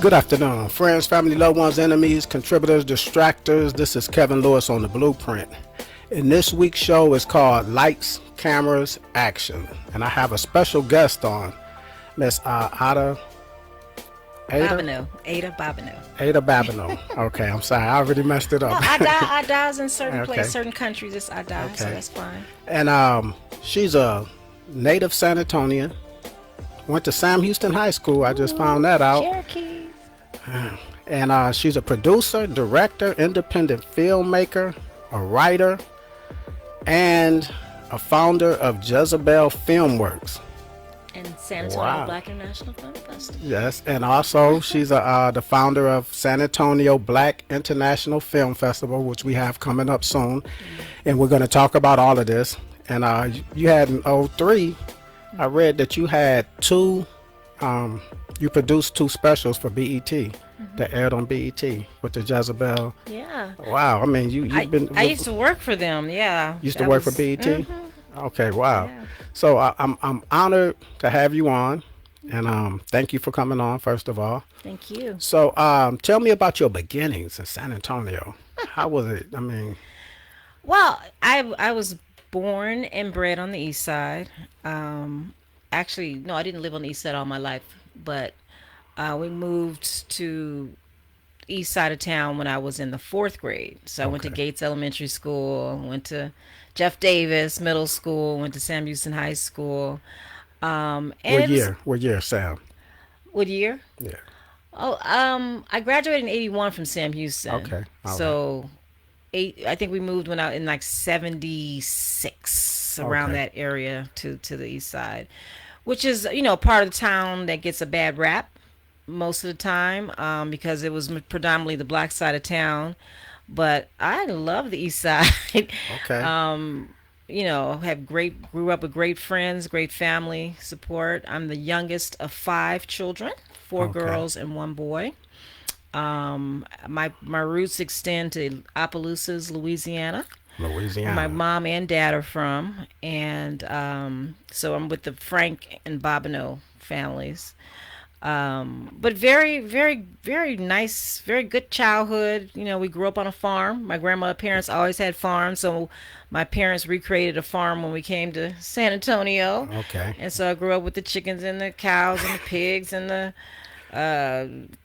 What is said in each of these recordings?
Good afternoon, friends, family, loved ones, enemies, contributors, distractors. This is Kevin Lewis on the Blueprint. And this week's show is called Lights, Cameras, Action. And I have a special guest on, Miss Ada Bambino. Ada Bambino. Okay, I'm sorry, I already messed it No, up. Ada's in certain Okay. places, certain countries. It's Ada, so Okay. that's fine. And she's a native San Antonian. Went to Sam Houston High School. I just found that out. Cherokee. And she's a producer, director, independent filmmaker, a writer, and a founder of Jezebel Filmworks. And San Antonio Wow. Black International Film Festival. Yes, and also she's the founder of San Antonio Black International Film Festival, which we have coming up soon. And we're going to talk about all of this. And you had in '03, I read that you had you produced two specials for BET that aired on BET with the Jezebel. Yeah. Wow, I mean, you've been. I used to work for them. Yeah. Used to That work for was- BET. Mhm. Okay, wow. Yeah. So I'm honored to have you on, and thank you for coming on first of all. Thank you. So tell me about your beginnings in San Antonio. How was it? I mean, Well, I was born and bred on the east side. Actually, no, I didn't live on the east side all my life, but we moved to east side of town when I was in the fourth grade. So I went to Okay. Gates Elementary School, went to Jeff Davis Middle School, went to Sam Houston High School. And what it was- year? What year, Sam? What year? Yeah. Oh, I graduated in '81 from Sam Houston. Okay, all So I think we moved when I in like '76 around Okay. that area to the east side, which is part of the town that gets a bad rap most of the time because it was predominantly the black side of town. But I love the east side. Okay. Grew up with great friends, great family support. I'm the youngest of five children, four Okay. girls and one boy. My roots extend to Opelousas, Louisiana, where Louisiana. my mom and dad are from, and so I'm with the Frank and Bobino families. But very, very, very nice, very good childhood. We grew up on a farm. My parents always had farms, so my parents recreated a farm when we came to San Antonio. Okay. And so I grew up with the chickens and the cows and the pigs and the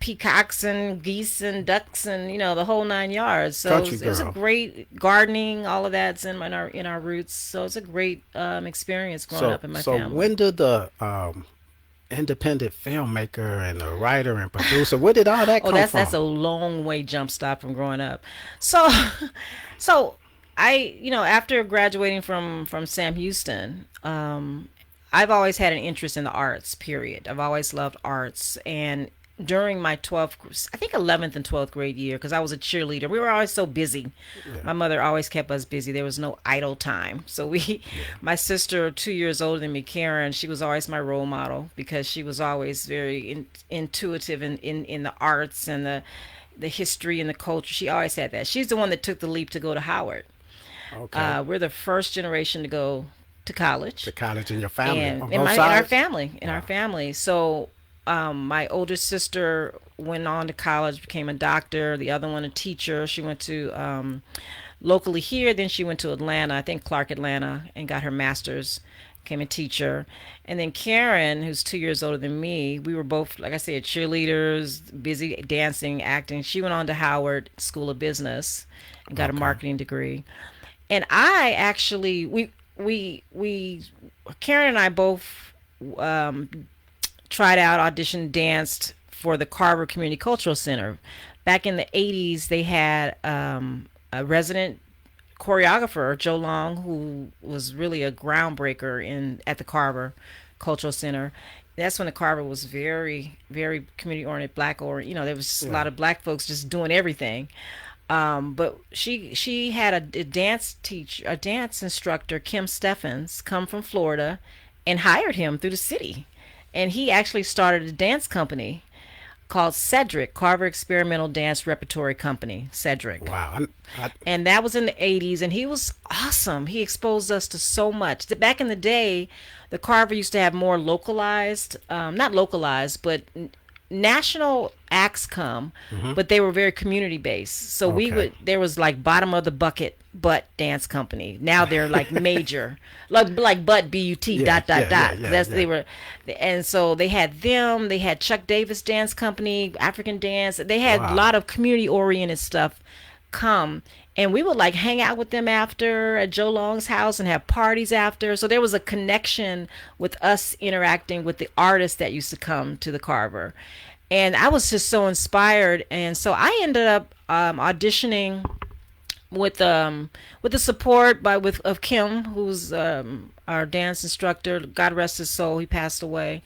peacocks and geese and ducks and the whole nine yards. So Country it was a girl. great gardening. All of that's in our roots. So it's a great experience growing up in my so family. when did the independent filmmaker and the writer and producer, where did all that Oh, come that's a from? long way jump stop from growing up. So, so I, after graduating from Sam Houston, I've always had an interest in the arts. Period. I've always loved arts, and during my 12th, I think 11th and 12th grade year, because I was a cheerleader, we were always so busy. My mother always kept us busy. There was no idle time. So my sister, 2 years older than me, Karen, she was always my role model because she was always very intuitive in the arts and the history and the culture. She always had that. She's the one that took the leap to go to Howard. Okay. We're the first generation to go to college. The college in your family. And on in both our sides? family, in our Wow. family. So my older sister went on to college, became a doctor. The other one a teacher. She went to locally here. Then she went to Atlanta, I think Clark, Atlanta, and got her master's. Became a teacher. And then Karen, who's 2 years older than me, we were both, like I said, cheerleaders, busy dancing, acting. She went on to Howard School of Business and got a Okay. marketing degree. And I actually, Karen and I both tried out, auditioned, danced for the Carver Community Cultural Center. Back in the '80s, they had a resident choreographer, Joe Long, who was really a groundbreaker at the Carver Cultural Center. That's when the Carver was very, very community oriented, black oriented. There was a lot of black folks just doing everything. But she had a dance instructor, Kim Steffens, come from Florida, and hired him through the city, and he actually started a dance company called Cedric, Carver Experimental Dance Repertory Company, Cedric. Wow. And that was in the '80s, and he was awesome. He exposed us to so much. Back in the day, the Carver used to have more localized, not localized, but national acts come, but they were very community based. So we Okay. would there was like bottom of the butt dance company. Now they're like major, like butt but Yeah, dot dot yeah, yeah, dot. yeah, That's yeah. they were, and so they had them. They had Chuck Davis Dance Company, African Dance. They had a Wow. lot of community oriented stuff come, and we would like hang out with them after at Joe Long's house and have parties after. So there was a connection with us interacting with the artists that used to come to the Carver. And I was just so inspired, and so I ended up auditioning with the support by with of Kim, who's our dance instructor. God rest his soul, he passed away.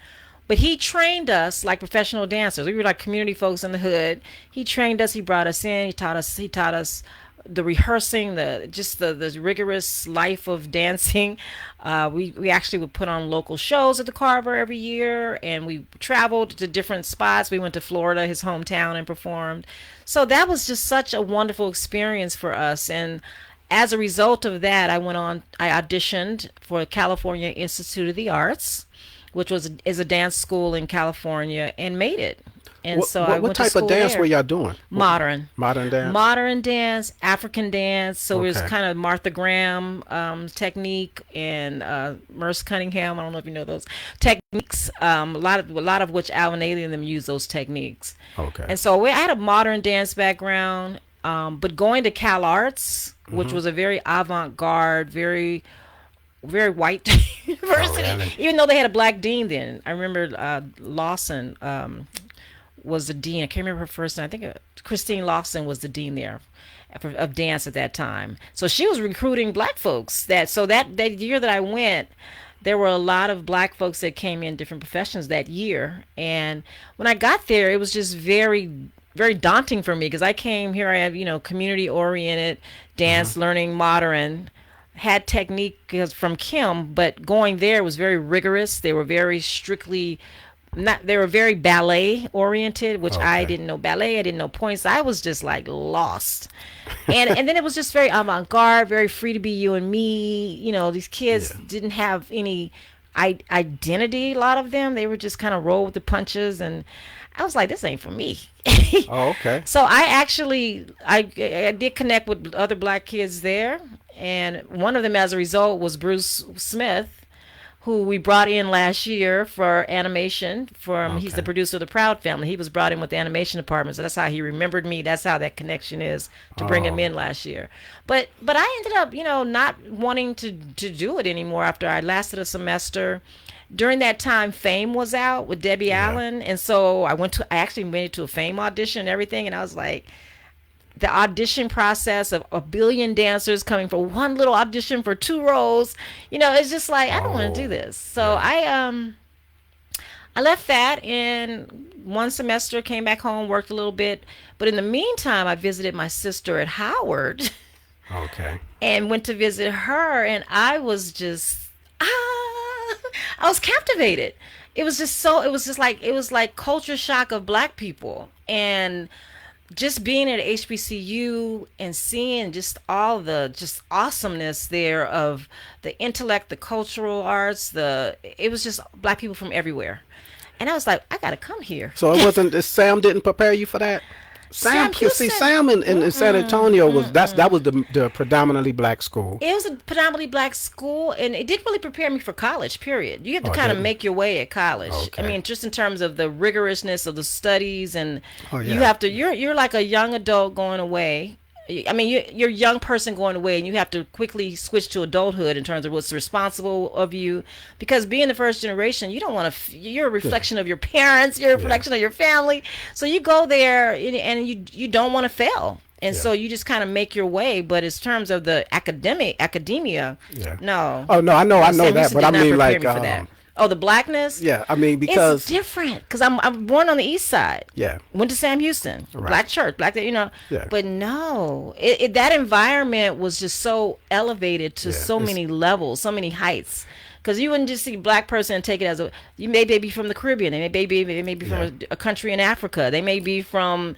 But he trained us like professional dancers. We were like community folks in the hood. He trained us. He brought us in. He taught us the rehearsing, the rigorous life of dancing. We actually would put on local shows at the Carver every year, and we traveled to different spots. We went to Florida, his hometown, and performed. So that was just such a wonderful experience for us. And as a result of that, I auditioned for California Institute of the Arts, which is a dance school in California, and made it. And so I What went to type of school dance were there. y'all doing? Modern. Modern dance? Modern dance, African dance. So it was Okay. kind of Martha Graham technique, and Merce Cunningham. I don't know if you know those techniques. A lot of which Alvin Ailey and them use those techniques. Okay. And so I had a modern dance background, but going to Cal Arts, which was a very avant-garde, very white Oh, university, really? even though they had a black dean then. I remember Lawson was the dean. I can't remember her first name. I think Christine Lawson was the dean there of dance at that time. So she was recruiting black folks. That year that I went, there were a lot of black folks that came in different professions that year. And when I got there, it was just very daunting for me because I came here. I have community oriented dance, learning modern, had technique from Kim, but going there was very rigorous. They were very strictly not they were very ballet oriented, which I Okay. didn't know ballet. I didn't know points. I was just like lost. And then it was just very avant-garde, very free to be you and me. These kids Yeah. didn't have any identity. A lot of them, they were just kind of roll with the punches, and I was like, this ain't for me. Oh, okay. So I did connect with other black kids there, and one of them, as a result, was Bruce Smith, who we brought in last year for animation. He's the Okay. producer of the Proud Family. He was brought in with the animation department, so that's how he remembered me. That's how that connection is to bring him Oh, in last year. But I ended up, not wanting to do it anymore after I lasted a semester. During that time, Fame was out with Debbie yeah. Allen, and so I actually made it to a Fame audition and everything, and I was like, the audition process of a billion dancers coming for one little audition for two roles, it's just like I don't want to do Oh, this. So yeah. I left that, and one semester came back home, worked a little bit, but in the meantime I visited my sister at Howard Okay. and went to visit her, and I was just I was captivated. It was like culture shock of black people, and just being at HBCU and seeing just all the just awesomeness there of the intellect, the cultural arts, it was just black people from everywhere. And I was like, I gotta come here. So it wasn't. Sam didn't prepare you for that. Sam See, Houston, Sam in San Antonio that was the predominantly black school. it was a predominantly black school, and it didn't really prepare me for college, period. You have to Oh, it kind of didn't. make your way at college. I Okay. mean, just in terms of the rigorousness of the studies, and Oh, you yeah. have to you're like a young adult going away. I mean, you're a young person going away, and you have to quickly switch to adulthood in terms of what's responsible of you. Because being the first generation, you don't want to. You're a Yeah. reflection of your parents. You're a Yeah. reflection of your family. So you go there, and you don't want to fail. And Yeah. so you just kind of make your way. But in terms of the academia, Yeah. no. Oh no, No, I know Sam that, Houston but I did not mean prepare like me for that. Oh, the blackness? yeah, I mean It's because different because I'm born on the east side. yeah, Went to Sam Houston, right. black church, black. Yeah. But no, that environment was just so elevated to Yeah. so many levels, so many heights. Because you wouldn't just see a black person and take it as you may be from the Caribbean, they may be from Yeah. a country in Africa, they may be from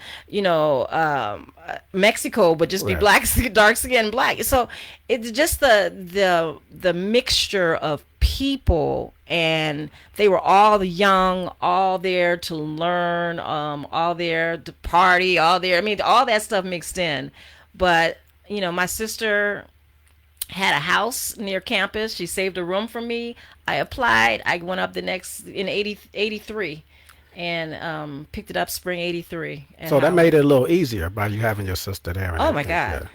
Mexico, but just be Right. black, dark skin, black. So it's just the mixture of people, and they were all young, all there to learn, all there to party, all there. I mean, all that stuff mixed in. But my sister had a house near campus. She saved a room for me. I applied. I went up the next in 83 and picked it up spring 83 at So that made Howard. it a little easier by you having your sister there and Oh my everything. God. Yeah.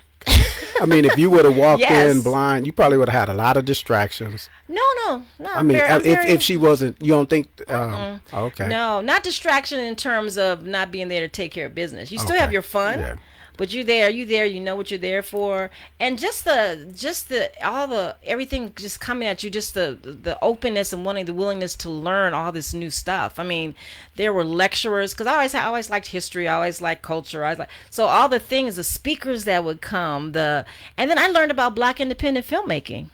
I mean, if you would have walked in Yes. blind, you probably would have had a lot of distractions. No, no, no. I mean, I'm if very. she wasn't, you don't think? Mm-mm. Okay, No, not distraction in terms of not being there to take care of business. You still have okay, your fun, yeah. but you're there. You there. You know what you're there for, and just the all the everything just coming at you. Just the openness and wanting the willingness to learn all this new stuff. I mean, there were lecturers because I always liked history. I always liked culture. I was like so all the things, the speakers that would come. And then I learned about Black independent filmmaking.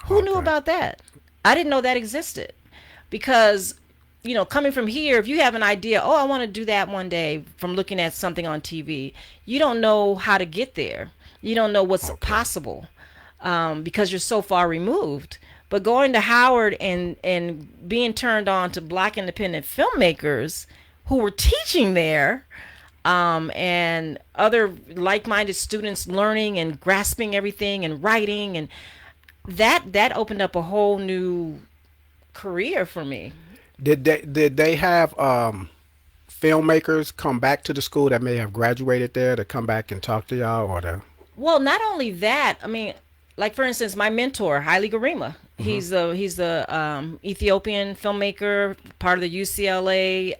Who knew Okay, about that? I didn't know that existed because coming from here, if you have an idea, oh, I want to do that one day from looking at something on TV, you don't know how to get there. You don't know what's okay. possible because you're so far removed. But going to Howard and being turned on to Black independent filmmakers who were teaching there, and other like-minded students learning and grasping everything and writing, and that opened up a whole new career for me. Did they have filmmakers come back to the school that may have graduated there to come back and talk to y'all or the? Well, not only that, I mean, like for instance, my mentor, Haile Garima. Hmm. He's the Ethiopian filmmaker, part of the UCLA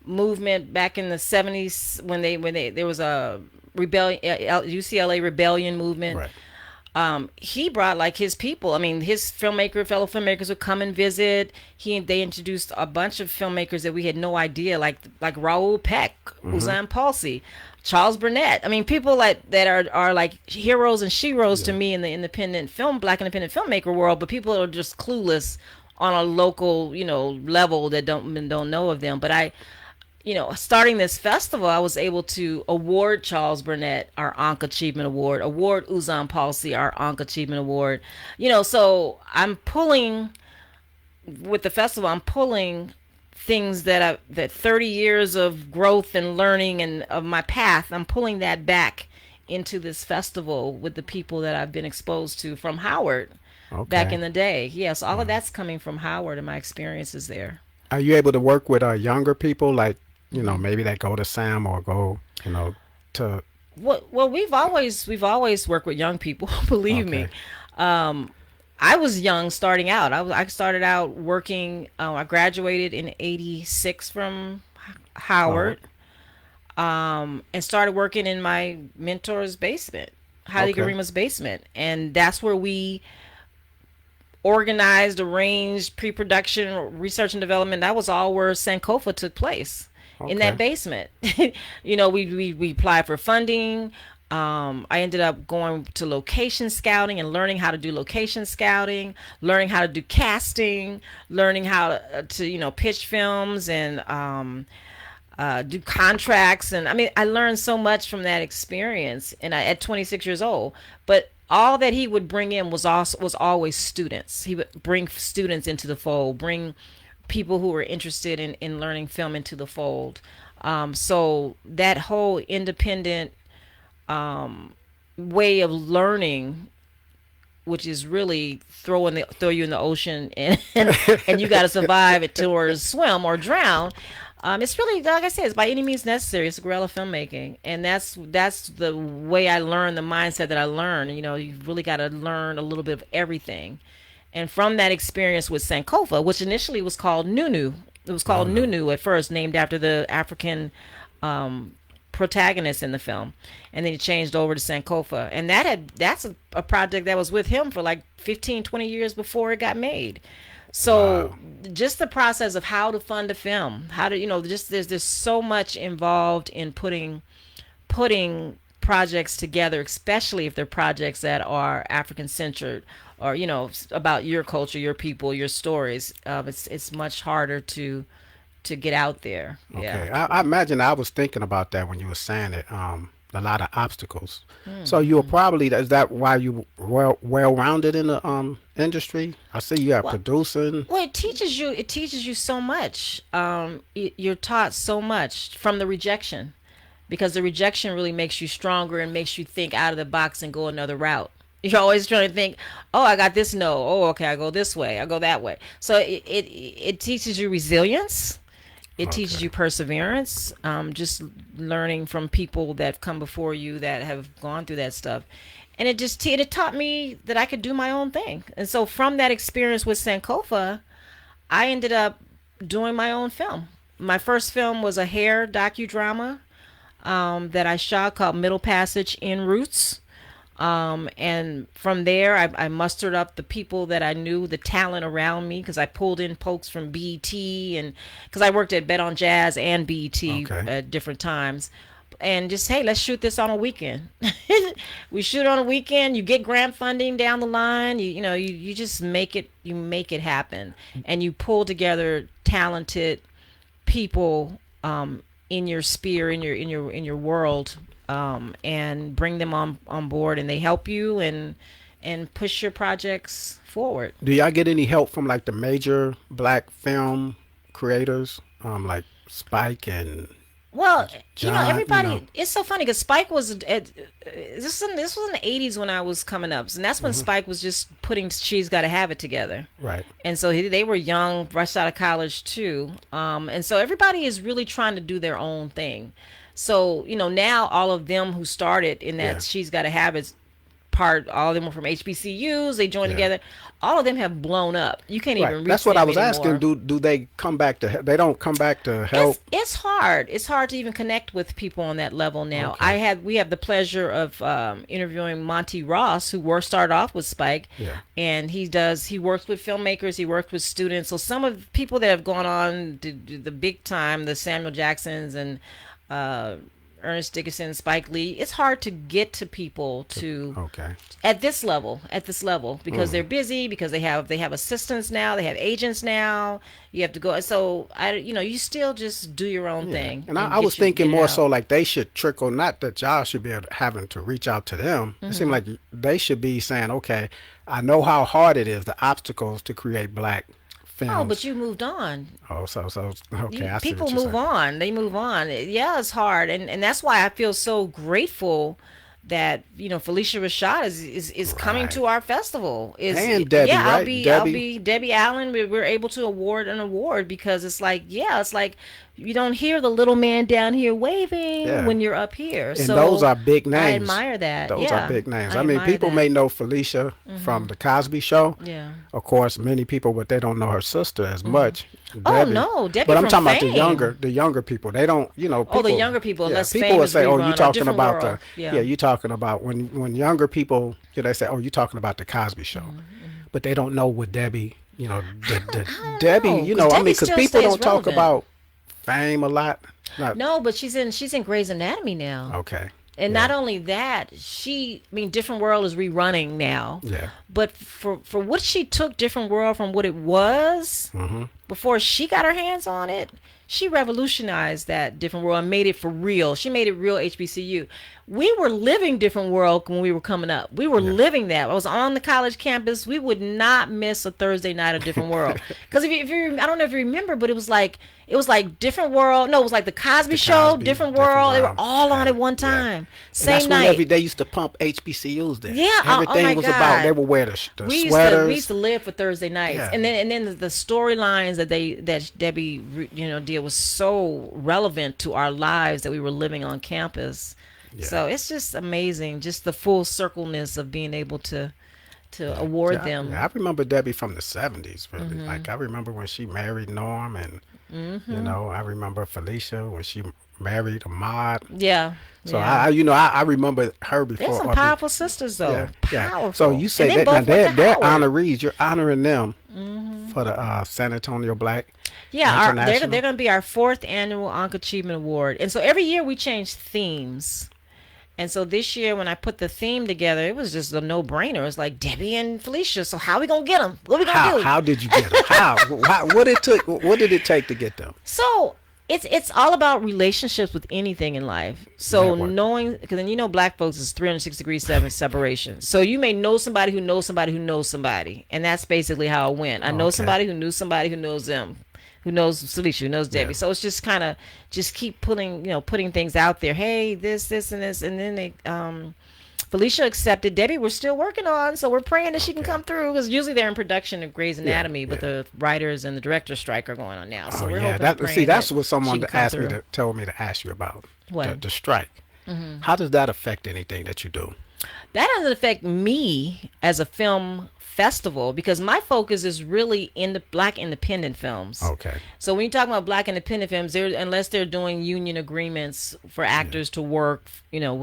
movement back in the '70s when they there was a rebellion, UCLA rebellion movement. Right. He brought like his people. I mean, his fellow filmmakers would come and visit. They introduced a bunch of filmmakers that we had no idea, like Raoul Peck, Hmm. Uzan Palsi, Charles Burnett. I mean, people like that are like heroes and sheroes to Yeah. me in the Black independent filmmaker world. But people are just clueless on a local, level that don't know of them. But starting this festival, I was able to award Charles Burnett our Ankh Achievement Award, award Uzan Palsi our Ankh Achievement Award. So I'm pulling with the festival. I'm pulling things that 30 years of growth and learning and of my path. I'm pulling that back into this festival with the people that I've been exposed to from Howard back Okay. in the day. Yes, all of that's coming from Howard and my experiences there. Are you able to work with younger people, like maybe that go to Sam or go, to? Well, we've always worked with young people. Believe me. Okay. I was young starting out. I started out working. I graduated in '86 from Howard. Howard, and started working in my mentor's basement, Haile Okay. Garima's basement, and that's where we organized, arranged, pre-production, research and development. That was all where Sankofa took place, in that Okay. basement. We applied for funding. I ended up going to location scouting and learning how to do location scouting, learning how to do casting, learning how to pitch films and do contracts. And I mean, I learned so much from that experience. And at 26 years old, but all that he would bring in was always students. He would bring students into the fold, bring people who were interested in learning film into the fold. So that whole independent way of learning, which is really throw you in the ocean and you got to survive it or swim or drown. It's really, like I said, it's by any means necessary. It's guerrilla filmmaking, and that's the way I learned, the mindset that I learned. You've really got to learn a little bit of everything. And from that experience with Sankofa, which initially was called Nunu, it was Oh called no. Nunu at first, named after the African protagonist in the film, and then he changed over to Sankofa, and that's a project that was with him for like 15, 20 years before it got made. So Wow. just the process of how to fund a film, how to just there's so much involved in putting projects together, especially if they're projects that are African centered or about your culture, your people, your stories. It's much harder to get out there. Yeah. Okay. I imagine I was thinking about that when you were saying it. a lot of obstacles. So you were probably, is that why you well rounded in the industry? I see you are Well, producing. well, it teaches you so much. You're taught so much from the rejection, because the rejection really makes you stronger and makes you think out of the box and go another route. You're always trying to think, oh, I got this no. Oh, okay, I go this way. I go that way. So it teaches you resilience. It teaches Okay. you perseverance. Just learning from people that have come before you that have gone through that stuff, and it taught me that I could do my own thing. And so from that experience with Sankofa, I ended up doing my own film. My first film was a hair docudrama that I shot called Middle Passage in Roots. And from there, I mustered up the people that I knew, the talent around me, because I pulled in folks from BET, and because I worked at Bet on Jazz and BET Okay. at different times. And just, hey, let's shoot this on a weekend. We shoot on a weekend. You get grant funding down the line. You just make it happen, and you pull together talented people in your sphere, in your world, and bring them on board, and they help you and push your projects forward. Do y'all get any help from like the major black film creators, like Spike and Well, John? You know. everybody. It's so funny because Spike was this was in the '80s when I was coming up, and that's when Spike was just putting "She's Got to Have It" together. Right. And so they were young, fresh out of college too. And so everybody is really trying to do their own thing. So now all of them who started in that Yeah. "She's Got to Have It" part, all of them were from HBCUs. They joined Yeah. together. All of them have blown up. You can't Right. even reach That's what I them was anymore. asking. Do they come back to? They don't come back to help. It's hard. It's hard to even connect with people on that level now. Okay. We have the pleasure of interviewing Monty Ross, who started off with Spike, Yeah. and he works with filmmakers, he works with students. So some of the people that have gone on to do the big time, the Samuel Jacksons and uh, Ernest Dickinson, Spike Lee, it's hard to get to people to Okay. at this level because they're busy, because they have assistants now, they have agents now. You have to go. So you still just do your own thing. And I was get thinking it more out. so like they should trickle, not that y'all should be having to reach out to them. It seemed like they should be saying, okay, I know how hard it is, the obstacles to create black films. Oh, but you moved on. Oh, okay, I see People what you're move saying. on. They move on. Yeah, it's hard, and that's why I feel so grateful that Felicia Rashad is coming Right. to our festival. And Debbie, yeah, right? I'll Debbie? be Debbie Allen. We're able to award an award because it's like you don't hear the little man down here waving Yeah. when you're up here. And So those are big I names. admire that. Those Yeah, are big names. I I mean, admire people that. may know Felicia from the Cosby Show. Yeah. Of course, many people, but they don't know her sister as much. Oh, Debbie. no, Debbie But I'm from talking about Fame. the younger people. They don't, people. Oh, the younger people, Yeah, unless people Fame will is say, "Oh, rerun, you a talking different about world." the Yeah. you talking about when younger people, they say, "Oh, you talking about the Cosby Show," but they don't know what Debbie, the Debbie, know, 'cause I mean, Debbie because still people stays don't talk relevant. about Fame a lot. Not, No, but she's in Grey's Anatomy now. okay. And Yeah. not only that, Different World is rerunning now. Yeah. But for what she took Different World from what it was before she got her hands on it, she revolutionized that Different World and made it for real. She made it real HBCU. We were living Different World when we were coming up. We were living that. I was on the college campus. We would not miss a Thursday night of Different World. Because if you, I don't know if you remember, but it was like Different World. No, it was like the Cosby Show, Cosby, Different Different World. They were World. all on at one Yeah. time, And same that's when night. they used to pump HBCUs there. Yeah, Everything my was God. about, they would wear the we sweaters. used to live for Thursday nights, Yeah. and then the storylines that Debbie did was so relevant to our lives that we were living on campus. Yeah. So it's just amazing, just the full circleness of being able to award Yeah, them. I remember Debbie from the 70s, really. Mm-hmm. Like, I remember when she married Norm, and, Mm-hmm. I remember Felicia when she married Ahmad. Yeah. So, yeah. I remember her before. There's some or be- powerful sisters though. yeah, yeah. Powerful. So, you say And they that now both went to they're Howard. honorees. You're honoring them for the San Antonio Black Yeah, they're International. going to be our 4th annual Ankh Achievement Award. And so every year we change themes. And so this year when I put the theme together, it was just a no-brainer. It was like Debbie and Felicia. So how we going to get them? What we going to do? How did you get them? What did it take to get them? So It's all about relationships with anything in life. So Network. knowing, because then black folks is 360 degrees separation. So you may know somebody who knows somebody who knows somebody, and that's basically how it went. I know Okay. somebody who knew somebody who knows them, who knows Salisha, who knows Yeah. Debbie. So it's just kind of just keep putting things out there. Hey, this, and this, and then they Felicia accepted. Debbie, we're still working on, so we're praying that she can Okay. come through because usually they're in production of Grey's Yeah. Anatomy, but Yeah. the writers and the director strike are going on now. So Oh we're yeah. hoping and That see, praying that's that what she someone can come asked me through. to told me to ask you about What? the strike. How does that affect anything that you do? That doesn't affect me as a film festival because my focus is really in the black independent films. Okay. So when you talk about black independent films, unless they're doing union agreements for actors to work,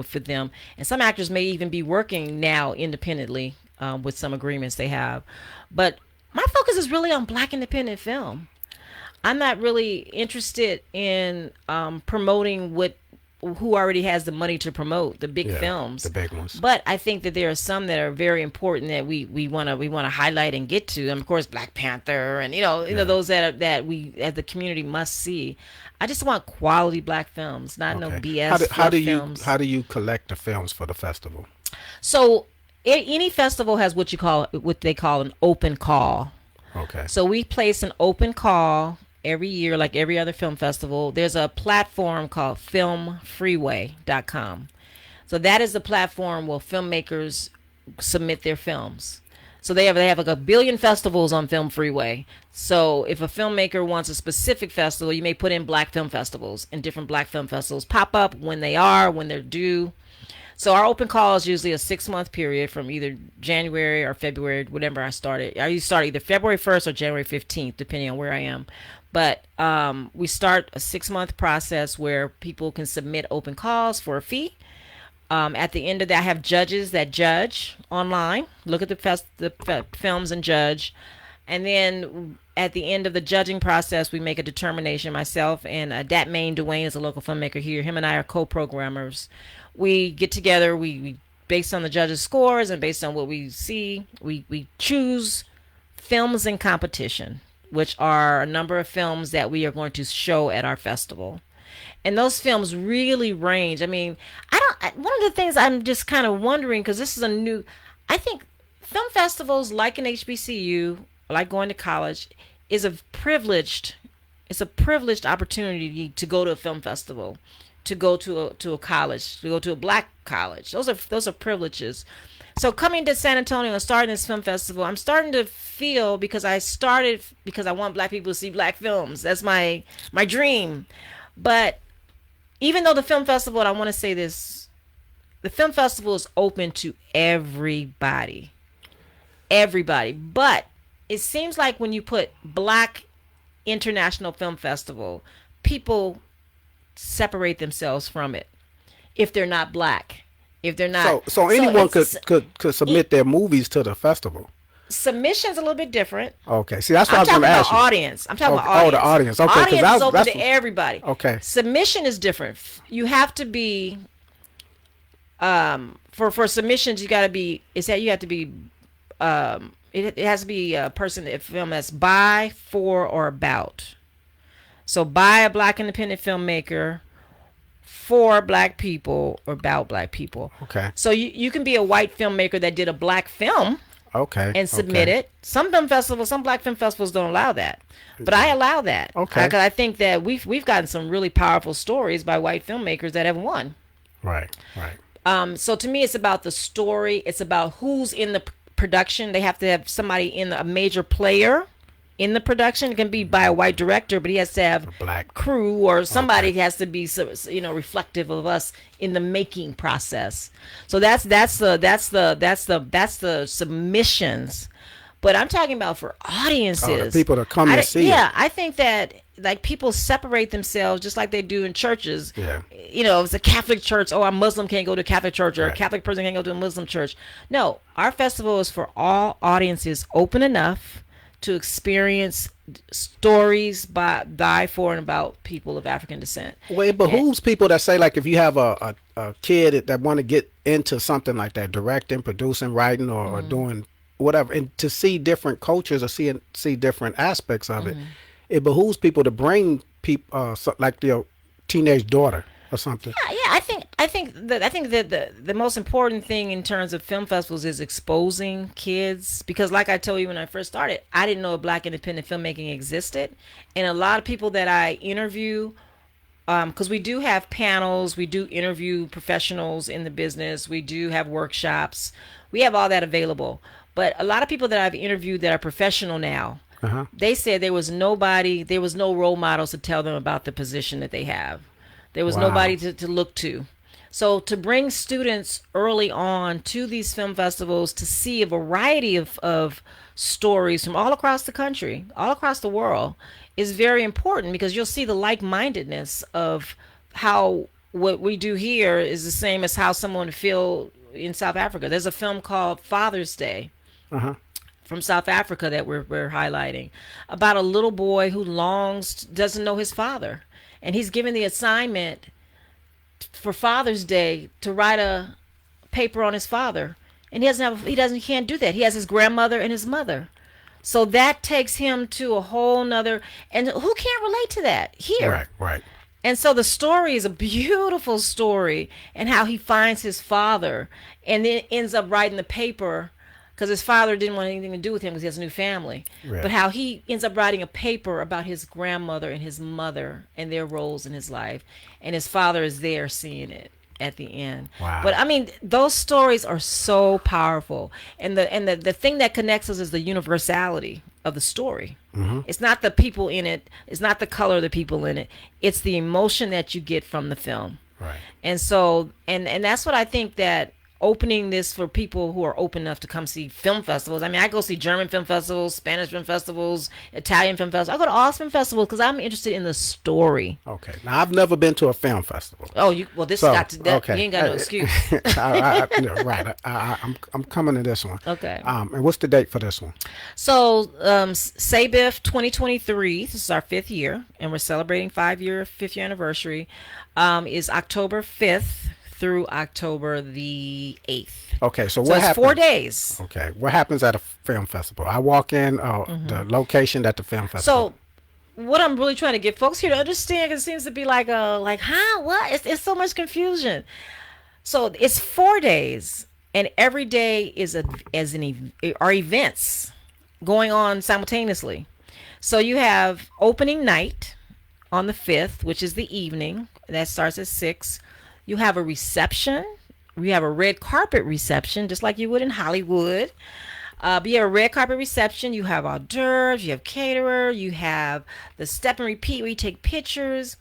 for them, and some actors may even be working now independently with some agreements they have. But my focus is really on black independent film. I'm not really interested in promoting who already has the money to promote the big Yeah. films. The big ones. But I think that there are some that are very important that we want to highlight and get to. And of course, Black Panther, and those that we as the community must see. I just want quality black films, not no Okay. BS How do fluff you films. how do you collect the films for the festival? So any festival has what they call an open call. Okay. So we place an open call every year, like every other film festival. There's a platform called filmfreeway.com. So that is the platform where filmmakers submit their films. So they have like a billion festivals on Film Freeway. So if a filmmaker wants a specific festival, you may put in black film festivals, and different black film festivals pop up when they're due. So our open call is usually a 6-month period from either January or February, whenever I started. I usually start either February 1st or January 15th, depending on where I am. But we start a 6-month process where people can submit open calls for a fee. At the end of that, I have judges that judge online, look at the films and judge. And then at the end of the judging process, we make a determination. Myself and Dat Main Dwayne is a local filmmaker here. Him and I are co-programmers. We get together. We based on the judges' scores and based on what we see, we choose films in competition, which are a number of films that we are going to show at our festival. And those films really range. I mean, one of the things I'm just kind of wondering, because this is I think film festivals like an HBCU, like going to college, is it's a privileged opportunity to go to a film festival, to go to a college, to go to a black college. Those are privileges. So coming to San Antonio and starting this film festival, I'm starting to feel, because I started because I want black people to see black films. That's my dream. But even though the film festival, and I want to say this, the film festival is open to everybody. Everybody. But it seems like when you put Black International Film Festival, people separate themselves from it if they're not black. If they're not, So anyone could submit their movies to the festival. Submission's a little bit different. Okay. See, that's what I I'm was going talking to about ask you. audience. I'm talking Okay. about audience. Oh, the audience. Okay, 'cause Audience that's- is open that's to what- everybody. Okay. Submission is different. You have to be for submissions. You got to be. Is that you have to be. It has to be a person, a film that's by, for, or about. So by a black independent filmmaker, for black people, or about black people. Okay. So you can be a white filmmaker that did a black film Okay. and submit okay. it. Some black film festivals don't allow that, but I allow that. Okay. Because I think that we've gotten some really powerful stories by white filmmakers that have won. Right. Right. So to me, it's about the story. It's about who's in the production. They have to have somebody a major player in the production. It can be by a white director, but he has to have black crew, or somebody has to be reflective of us in the making process. So that's the submissions. But I'm talking about for audiences. Oh, the people that come and see Yeah, it. I think that like people separate themselves just like they do in churches. Yeah. If it's a Catholic church, a Muslim can't go to a Catholic church, or a Right. Catholic person can't go to a Muslim church. No, our festival is for all audiences, open enough to experience stories by, for, and about people of African descent. Well, it behooves people that say, like, if you have a kid that want to get into something like that, directing, producing, writing, or doing whatever, and to see different cultures or see different aspects of it, it behooves people to bring people, like your teenage daughter or something. Yeah, I think that the most important thing in terms of film festivals is exposing kids, because like I told you when I first started, I didn't know black independent filmmaking existed, and a lot of people that I interview, because we do have panels, we do interview professionals in the business, we do have workshops, we have all that available. But a lot of people that I've interviewed that are professional now, Uh-huh. they said there was nobody, there was no role models to tell them about the position that they have. There was Wow. nobody to look to. So to bring students early on to these film festivals to see a variety of stories from all across the country, all across the world, is very important, because you'll see the like-mindedness of how what we do here is the same as how someone would feel in South Africa. There's a film called Father's Day Uh-huh. from South Africa that we're highlighting, about a little boy who doesn't know his father, and he's given the assignment for Father's Day to write a paper on his father, and he can't do that. He has his grandmother and his mother, so that takes him to a whole nother. And who can't relate to that here? Right, right. And so the story is a beautiful story, and how he finds his father and then ends up writing the paper, because his father didn't want anything to do with him because he has a new family. Yeah. But how he ends up writing a paper about his grandmother and his mother and their roles in his life. And his father is there seeing it at the end. Wow. But I mean, those stories are so powerful. And the thing that connects us is the universality of the story. Mm-hmm. It's not the people in it, it's not the color of the people in it. It's the emotion that you get from the film. Right. And so and that's what I think, that opening this for people who are open enough to come see film festivals. I mean, I go see German film festivals, Spanish film festivals, Italian film festivals. I go to all film festivals because I'm interested in the story. Okay. Now I've never been to a film festival. Oh, this So, got to that. okay. You ain't got no excuse. Right. I'm coming to this one. Okay. And what's the date for this one? So, SABIF 2023, this is our 5th year, and we're celebrating 5th year anniversary, is October 5th through October the 8th. Okay. So So what it's happens? 4 days. Okay. What happens at a film festival? I walk in. The location at the film festival. So what I'm really trying to get folks here to understand, because it seems to be huh, what? It's so much confusion. So it's 4 days, and every day are events going on simultaneously. So you have opening night on the 5th, which is the evening. That starts at 6. You have a reception. We have a red carpet reception, just like you would in Hollywood. But you have a red carpet reception. You have hors d'oeuvres. You have caterer. You have the step and repeat where you take pictures.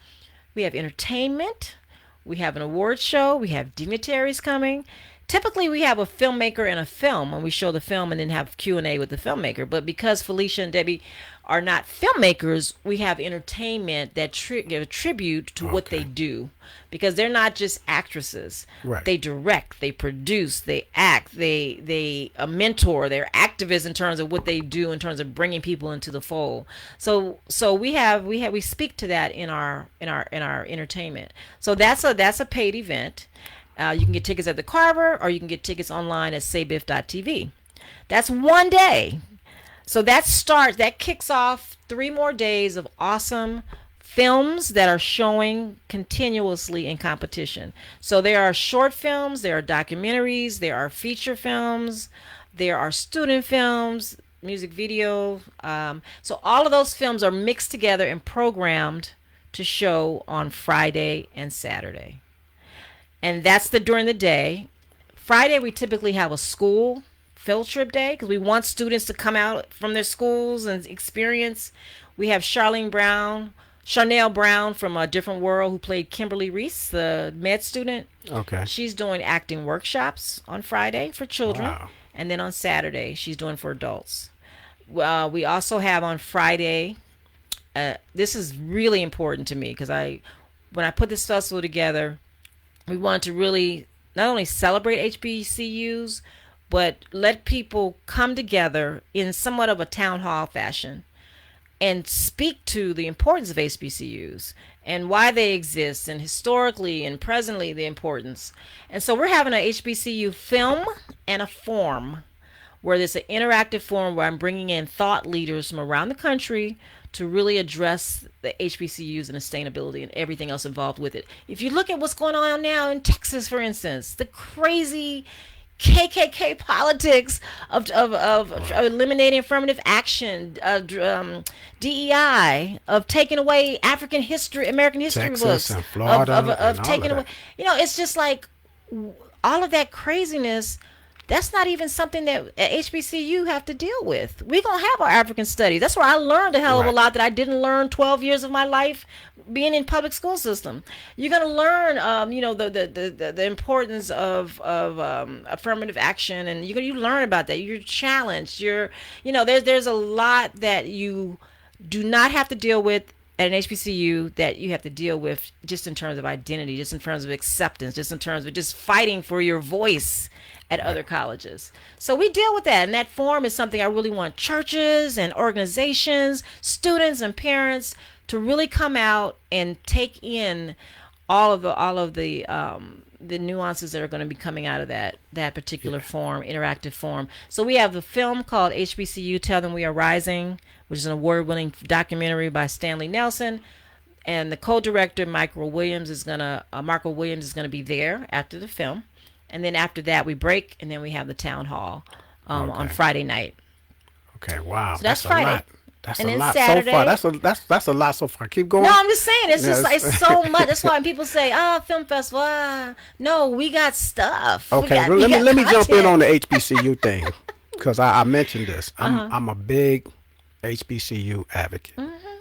We have entertainment. We have an award show. We have dignitaries coming. Typically, we have a filmmaker and a film, and we show the film and then have Q&A with the filmmaker. But because Felicia and Debbie are not filmmakers, we have entertainment that give a tribute to what they do, because they're not just actresses. Right. They direct, they produce, they act, they mentor, they're activists in terms of what they do in terms of bringing people into the fold. So we speak to that in our entertainment. So that's a paid event. You can get tickets at the Carver, or you can get tickets online at saybif.tv. That's one day. So that kicks off 3 more days of awesome films that are showing continuously in competition. So there are short films, there are documentaries, there are feature films, there are student films, music video. So all of those films are mixed together and programmed to show on Friday and Saturday. And that's during the day. Friday, we typically have a school field trip day, because we want students to come out from their schools and experience. We have Charnel Brown from A Different World, who played Kimberly Reese, the med student. Okay. She's doing acting workshops on Friday for children. Wow. And then on Saturday, she's doing for adults. We also have on Friday, this is really important to me, because when I put this festival together, we wanted to really not only celebrate HBCUs, but let people come together in somewhat of a town hall fashion and speak to the importance of HBCUs and why they exist, and historically and presently the importance. And so we're having a HBCU film and a form where there's an interactive forum where I'm bringing in thought leaders from around the country to really address the HBCUs and sustainability and everything else involved with it. If you look at what's going on now in Texas, for instance, the crazy KKK politics of eliminating affirmative action, DEI, of taking away African history, American history Texas books, and Florida of and all taking of away, that. it's just like all of that craziness. That's not even something that at HBCU have to deal with. We're going to have our African studies. That's where I learned a hell of a Right. lot that I didn't learn 12 years of my life being in public school system. You're going to learn, the importance of affirmative action, and you learn about that. You're challenged. There's a lot that you do not have to deal with at an HBCU that you have to deal with just in terms of identity, just in terms of acceptance, just in terms of just fighting for your voice at other colleges. So we deal with that, and that forum is something I really want churches and organizations, students and parents to really come out and take in all of the nuances that are going to be coming out of that particular forum, interactive forum. So we have the film called HBCU Tell Them We Are Rising, which is an award-winning documentary by Stanley Nelson, and the co-director Michael Williams is gonna be there after the film, and then after that we break, and then we have the town hall on Okay. Friday night. Okay. Wow. So that's a Friday. lot. That's And a then lot Saturday- so far. That's a lot so far. Keep going. No, I'm just saying it's just Yes. it's so much. That's why when people say, film festival, no, we got stuff. Okay, we got let me jump in content. on the HBCU thing because I mentioned this. I'm a big HBCU advocate.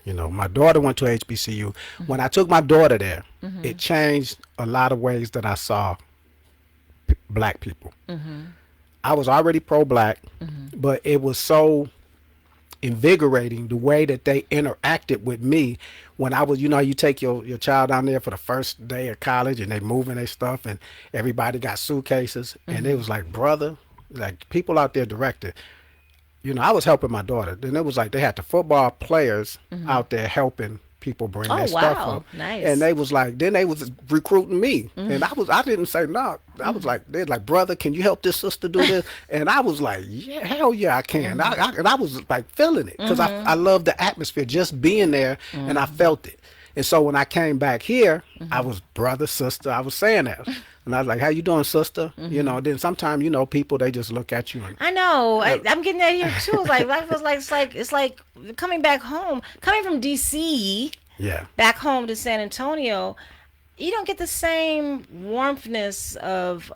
My daughter went to HBCU. When I took my daughter there, it changed a lot of ways that I saw black people. I was already pro-black, but it was so invigorating the way that they interacted with me when I was, you take your child down there for the first day of college and they moving their stuff and everybody got suitcases and it was like, brother, like people out there directed. I was helping my daughter. Then it was like they had the football players out there helping people bring their stuff wow. up. Nice. And they was like, then they was recruiting me. And I didn't say no. I was like, they're like, brother, can you help this sister do this? And I was like, yeah, hell yeah, I can. And I was like feeling it because I love the atmosphere, just being there, and I felt it. And so when I came back here, I was brother, sister. I was saying that. And I was like, how you doing, sister? Then sometimes, people, they just look at you. And I know. I'm getting that here too. It's like life was like it's like coming back home, coming from DC yeah. back home to San Antonio. You don't get the same warmthness of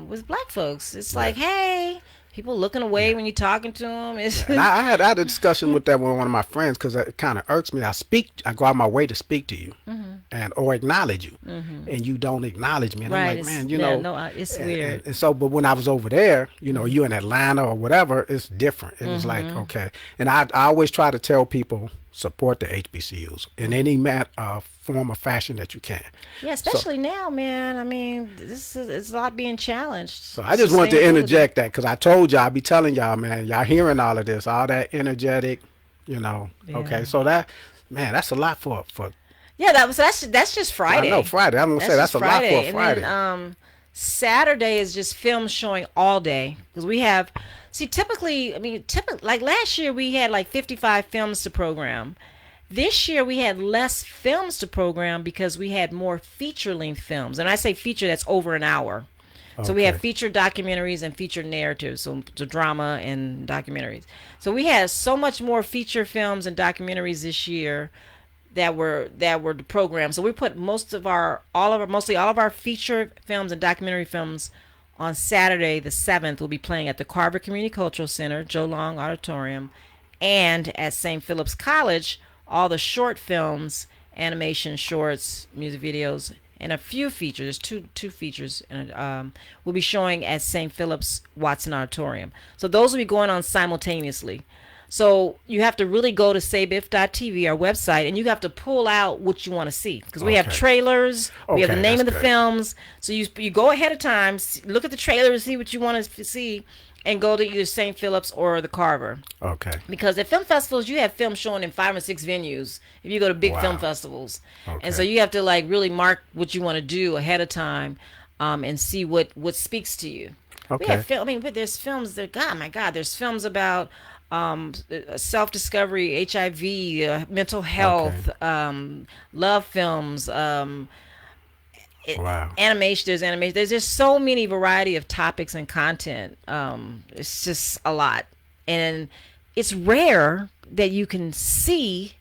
with black folks. It's like, hey, people looking away when you're talking to them. And I had a discussion with that with one of my friends because it kind of irks me. I go out my way to speak to you or acknowledge you, and you don't acknowledge me. And right. I'm like, man, It's weird. And so, but when I was over there, you in Atlanta or whatever, it's different. It was like, okay. And I always try to tell people, support the HBCUs in any form or fashion that you can. Yeah, especially now, man. I mean, it's a lot being challenged. So I just wanted to interject that because I told y'all, I be telling y'all, man, y'all hearing all of this, all that energetic, Okay, so that's a lot for. Yeah, that's just Friday. I know Friday. I'm gonna say that's a lot for a Friday. And then, Saturday is just film showing all day because we have. See, typically, like last year we had like 55 films to program. This year we had less films to program because we had more feature-length films. And I say feature, that's over an hour. So we have Okay. feature documentaries and feature narratives, so the drama and documentaries. So we had so much more feature films and documentaries this year that were the program. So we put mostly all of our feature films and documentary films on Saturday the 7th. We'll be playing at the Carver Community Cultural Center, Joe Long Auditorium, and at St. Philip's College. All the short films, animation shorts, music videos, and a few features. There's two features, and we'll be showing at St. Philip's Watson Auditorium. So those will be going on simultaneously. So you have to really go to sabif.tv, our website, and you have to pull out what you want to see because we have Okay. trailers, we have the Okay, name of that's the good. films. So you go ahead of time, look at the trailer and see what you want to see, and go to either St. Philip's or the Carver. Okay. Because at film festivals, you have film showing in 5 or 6 venues. If you go to big Wow. film festivals, Okay. and so you have to like really mark what you want to do ahead of time, and see what speaks to you. We have Okay. film. I mean, but there's films that, God, my God, there's films about self-discovery, HIV, mental Okay. health, love films, Wow. animation. There's animation. There's just so many variety of topics and content. It's just a lot, and it's rare that you can see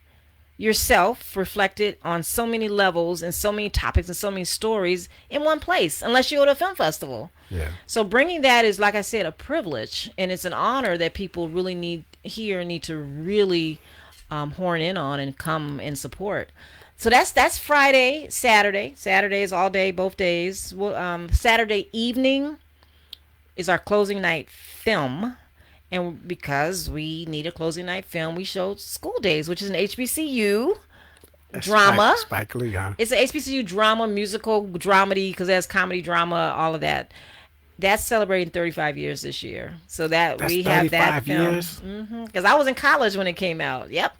yourself reflected on so many levels and so many topics and so many stories in one place, unless you go to a film festival. Yeah. So bringing that is, like I said, a privilege, and it's an honor that people really need to really horn in on and come and support. So that's Friday, Saturday. Saturday is all day, both days. Saturday evening is our closing night film. And because we need a closing night film, we showed School Days, which is an HBCU That's drama. Spike Lee, huh? It's an HBCU drama, musical, dramedy, because there's comedy, drama, all of that. That's celebrating 35 years this year. So that That's we have that 35 film. years. Because I was in college when it came out. Yep.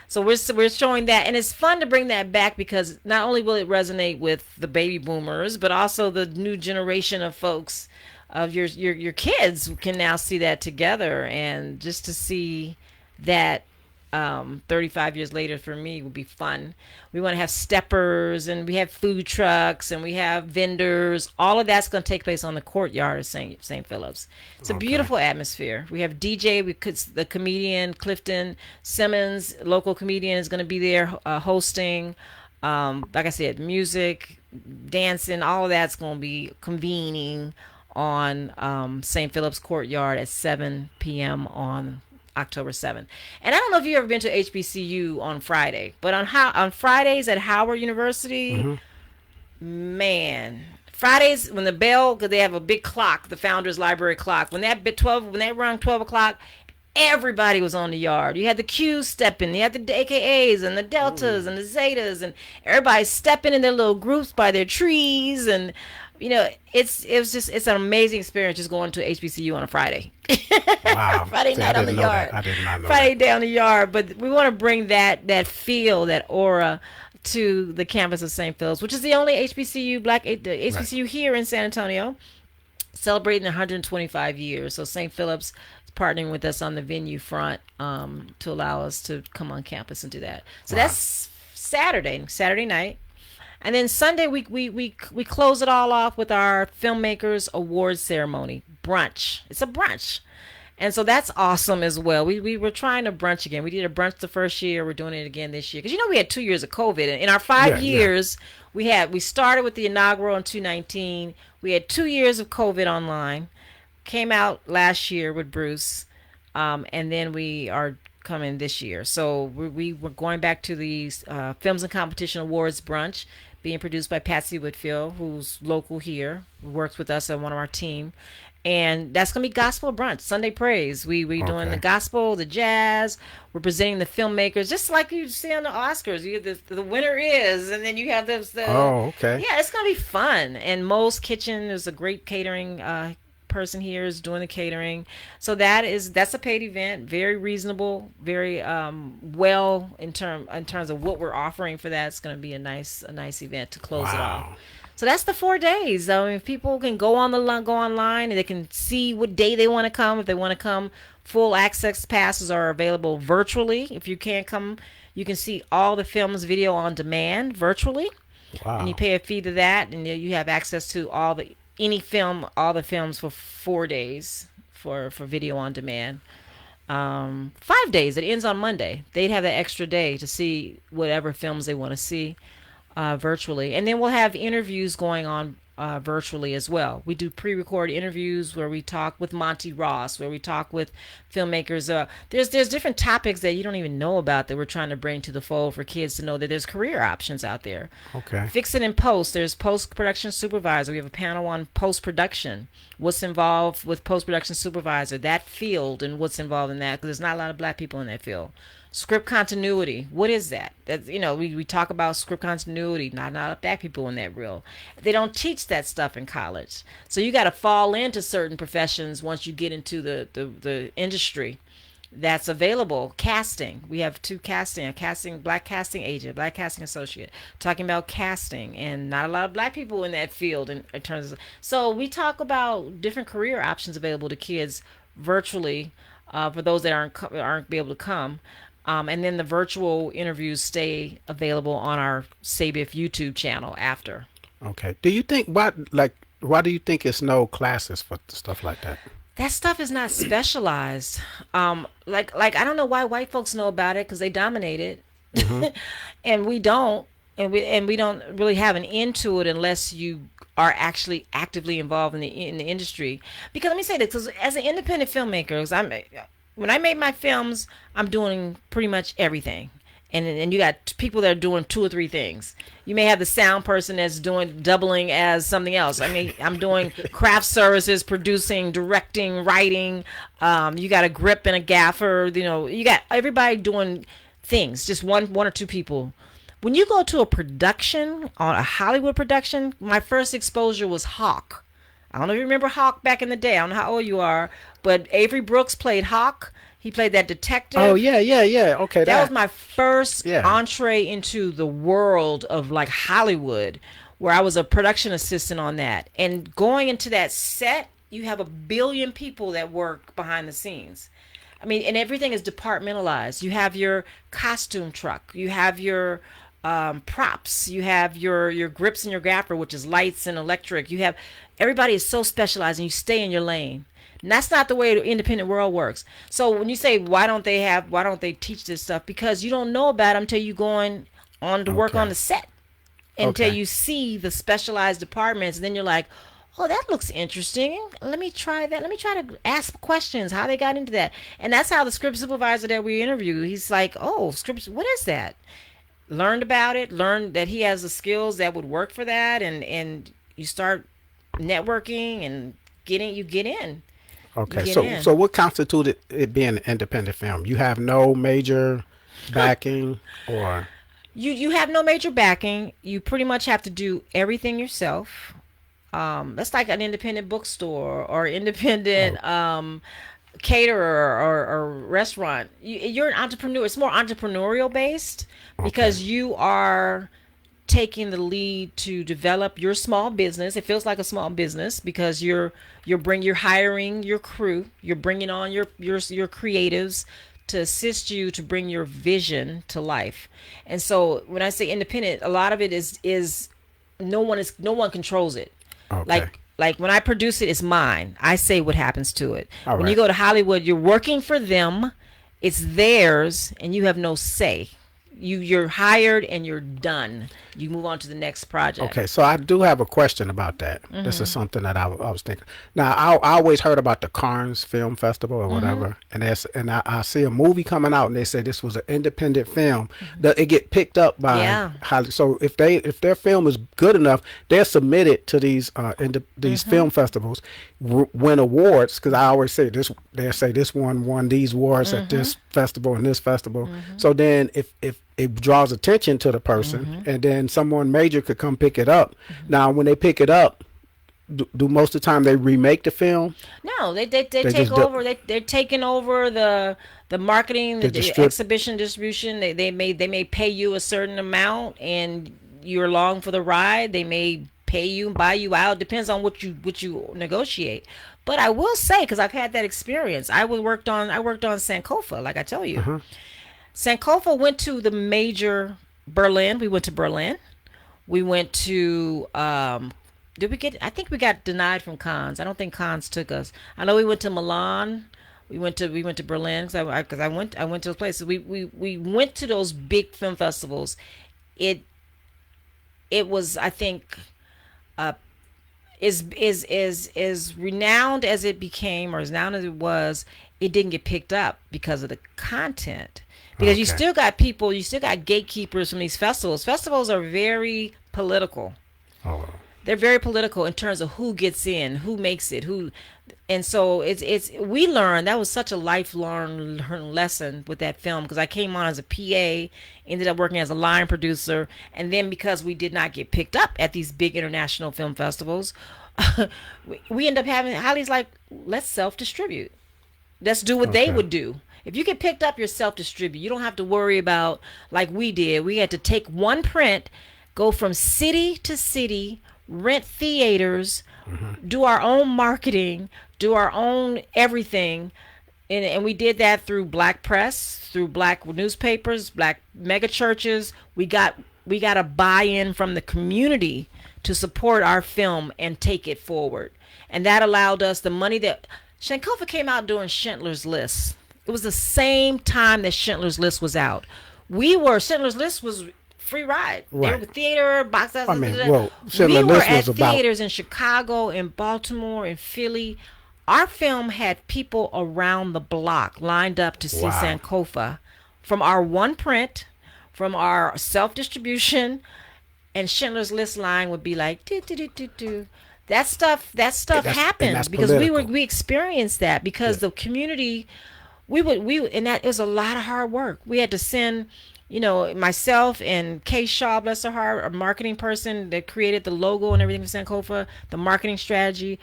So we're showing that, and it's fun to bring that back because not only will it resonate with the baby boomers, but also the new generation of folks, of your kids can now see that together, and just to see that 35 years later for me would be fun. We want to have steppers, and we have food trucks, and we have vendors. All of that's going to take place on the courtyard of St. Philip's. It's a Okay. beautiful atmosphere. We have DJ, the comedian Clifton Simmons, local comedian, is going to be there hosting. Like I said, music, dancing, all of that's going to be convening on St. Philip's Courtyard at 7 p.m. on October 7th. And I don't know if you've ever been to HBCU on Friday, but on Fridays at Howard University, man, Fridays when the bell, because they have a big clock, the Founders Library clock. When that rung 12 o'clock, everybody was on the yard. You had the Qs stepping, you had the AKAs and the Deltas and the Zetas, and everybody stepping in their little groups by their trees, and it's an amazing experience just going to HBCU on a Friday. Wow. Friday See, night I on the didn't know yard. that. I did not know Friday that. day on the yard. But we want to bring that feel, that aura to the campus of St. Philip's, which is the only HBCU, the Right. HBCU here in San Antonio, celebrating 125 years. So St. Philip's is partnering with us on the venue front to allow us to come on campus and do that. So Wow. that's Saturday night. And then Sunday we close it all off with our filmmakers awards ceremony brunch. It's a brunch, and so that's awesome as well. We were trying to brunch again. We did a brunch the first year. We're doing it again this year because we had 2 years of COVID. And in our five Yeah, yeah. years, we started with the inaugural in 2019. We had 2 years of COVID online. Came out last year with Bruce, and then we are coming this year. So we're going back to the Films and Competition Awards brunch, being produced by Patsy Whitfield, who's local here, who works with us on one of our team. And that's gonna be gospel brunch, Sunday praise. We doing the Okay. gospel, the jazz. We're presenting the filmmakers, just like you see on the Oscars. You the winner is, and then you have the Oh, okay. yeah, it's gonna be fun. And Mo's Kitchen is a great catering person here is doing the catering. So that's a paid event, very reasonable, very well in terms of what we're offering for that. It's going to be a nice event to close it off. Wow. So that's the 4 days. I mean, people can go online and they can see what day they want to come. If they want to come, full access passes are available virtually. If you can't come, you can see all the films video on demand virtually, and you Wow. pay a fee to that, and you have access to all the films for 4 days for video on demand. 5 days. It ends on Monday. They'd have that extra day to see whatever films they want to see virtually, and then we'll have interviews going on virtually as well. We do pre-recorded interviews where we talk with Monty Ross, where we talk with filmmakers. There's different topics that you don't even know about that we're trying to bring to the fold for kids to know that there's career options out there. Okay. Fix it in post. There's post-production supervisor. We have a panel on post-production. What's involved with post-production supervisor, that field, and what's involved in that, because there's not a lot of black people in that field. Script continuity. What is that? We talk about script continuity. Not a lot of black people in that real. They don't teach that stuff in college. So you got to fall into certain professions once you get into the industry. that's available. Casting. We have two casting, a casting black casting agent, black casting associate, talking about casting, and not a lot of black people in that field in terms of. So we talk about different career options available to kids virtually, for those that aren't be able to come. And then the virtual interviews stay available on our Sabif YouTube channel after. Okay. Do you think why do you think it's no classes for stuff like that? That stuff is not specialized. Like I don't know why white folks know about it because they dominate Hmm. it, and we don't, and we don't really have an end to it unless you are actually actively involved in the industry. Because let me say this, because as an independent filmmaker, 'cause when I make my films, I'm doing pretty much everything. And you got people that are doing two or three things. You may have the sound person that's doing doubling as something else. I mean, I'm doing craft services, producing, directing, writing. You got a grip and a gaffer. You know, you got everybody doing things. Just one or two people. When you go to a production, on a Hollywood production, my first exposure was Hawk. I don't know if you remember Hawk back in the day. I don't know how old you are, but Avery Brooks played Hawk. He played that Oh detective. yeah, yeah, yeah. Okay, That was my first yeah. entree into the world of like Hollywood, where I was a production assistant on that. And going into that set, you have a billion people that work behind the scenes. I mean, and everything is departmentalized. You have your costume truck, you have your props, you have your grips and your gaffer, which is lights and electric. You have everybody is so specialized, and you stay in your lane. And that's not the way the independent world works. So when you say why don't they teach this stuff? Because you don't know about it until you going on to work on Okay. the set, until Okay. you see the specialized departments, and then you're like, oh, that looks interesting. Let me try that. Let me try to ask questions how they got into that. And that's how the script supervisor that we interview, he's like, oh, script, what is that? Learned about it, learned that he has the skills that would work for that, and you start networking and get in. You Okay. get So in. what constituted it being an independent film? You have no major backing or You have no major backing. You pretty much have to do everything yourself. That's like an independent bookstore or oh, independent caterer or restaurant. You're an entrepreneur. It's more entrepreneurial based okay. because you are taking the lead to develop your small business. It feels like a small business because you're hiring your crew. You're bringing on your creatives to assist you to bring your vision to life. And so when I say independent, a lot of it is no one controls it. Okay. Like when I produce it, it's mine. I say what happens to it. All When you right. go to Hollywood, you're working for them. It's theirs, and you have no say. You're hired and you're done. You move on to the next project. Okay, so I do have a question about that. This is something that I was thinking. Now, I always heard about the Cannes Film Festival or whatever, and I see a movie coming out, and they say this was an independent film. That it get picked up by Yeah. Hollywood. So if their film is good enough, they're submitted to these film festivals, win awards. Because I always say this, they say this one won these awards at this festival and this festival. So then if it draws attention to the person, and then someone major could come pick it up. Now, when they pick it up, do most of the time they remake the film? No, they They take just do, over. They're taking over the marketing, they the distribute. exhibition, distribution. They may pay you a certain amount, and you're along for the ride. They may pay you and buy you out. Depends on what you negotiate. But I will say, because I've had that experience, I worked on Sankofa, like I tell you. Uh-huh. Sankofa went to the major Berlin. We went to Berlin. We went to did we get? I think we got denied from Cannes. I don't think Cannes took us. I know we went to Milan. We went to Berlin because I went to those places. We went to those big film festivals. It it was, I think, is renowned as it became, or as renowned as it was. It didn't get picked up because of the content. Because you Okay. still got people, you still got gatekeepers from these festivals. Festivals are very political. Oh, They're very political in terms of who gets in, who makes it, who, and so it's we learned that was such a lifelong lesson with that film because I came on as a PA, ended up working as a line producer, and then because we did not get picked up at these big international film festivals, we end up having Holly's like, let's self distribute, let's do what they okay. would do. If you get picked up, you're self-distribute. You don't have to worry about like we did. We had to take one print, go from city to city, rent theaters, do our own marketing, do our own everything. And we did that through black press, through black newspapers, black mega churches. We got a buy-in from the community to support our film and take it forward. And that allowed us the money that Sankofa came out doing Schindler's List. It was the same time that Schindler's List was out. Schindler's List was free ride. They Right. were theater, box office. I mean, well, Schindler's we were List at was about theaters in Chicago, in Baltimore, in Philly. Our film had people around the block lined up to see Wow. Sankofa from our one print, from our self-distribution, and Schindler's List line would be like do do do do do. That stuff and happened that's because political. we experienced that because the community we and that is a lot of hard work. We had to send, myself and Kay Shaw, bless her heart, a marketing person that created the logo and everything for Sankofa, the marketing strategy,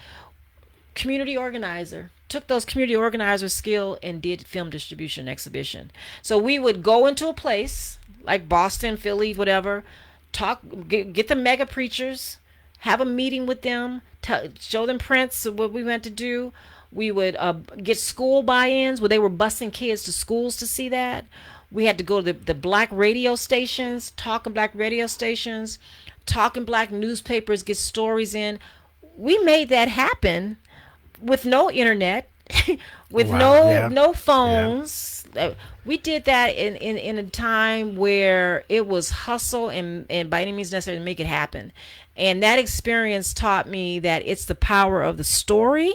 community organizer. Took those community organizer skill and did film distribution exhibition. So we would go into a place like Boston, Philly, whatever, get the mega preachers, have a meeting with them, show them prints of what we went to do. We would get school buy-ins where they were busing kids to schools to see that. We had to go to the black radio stations, talking black radio stations, talking black newspapers, get stories in. We made that happen with no internet, with Wow, yeah. no phones. We did that in a time where it was hustle and by any means necessary to make it happen. And that experience taught me that it's the power of the story.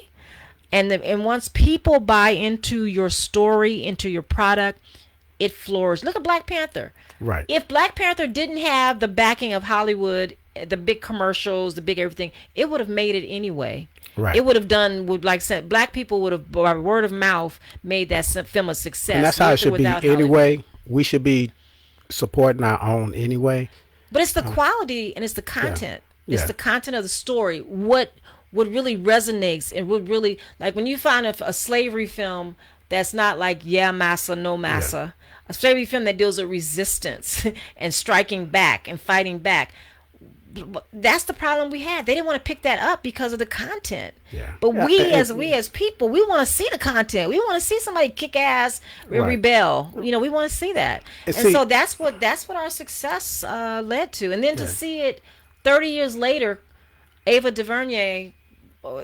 And once people buy into your story, into your product, it flourishes. Look at Black Panther. Right. If Black Panther didn't have the backing of Hollywood, the big commercials, the big everything, it would have made it anyway. Right. It would have done, like said, black people would have, by word of mouth, made that film a success. And that's how it with or should be without Hollywood. anyway. We should be supporting our own anyway. But it's the quality and it's the content. It's Yeah. the content of the story. What really resonates and what really, like when you find a slavery film that's not like yeah massa no massa, a slavery film that deals with resistance and striking back and fighting back. That's the problem we had. They didn't want to pick that up because of the content. Yeah. But Yeah, we as people, we want to see the content. We want to see somebody kick ass, Right. rebel. We want to see that. And And see- so that's what our success led to. And then to see it 30 years later, Ava DuVernay,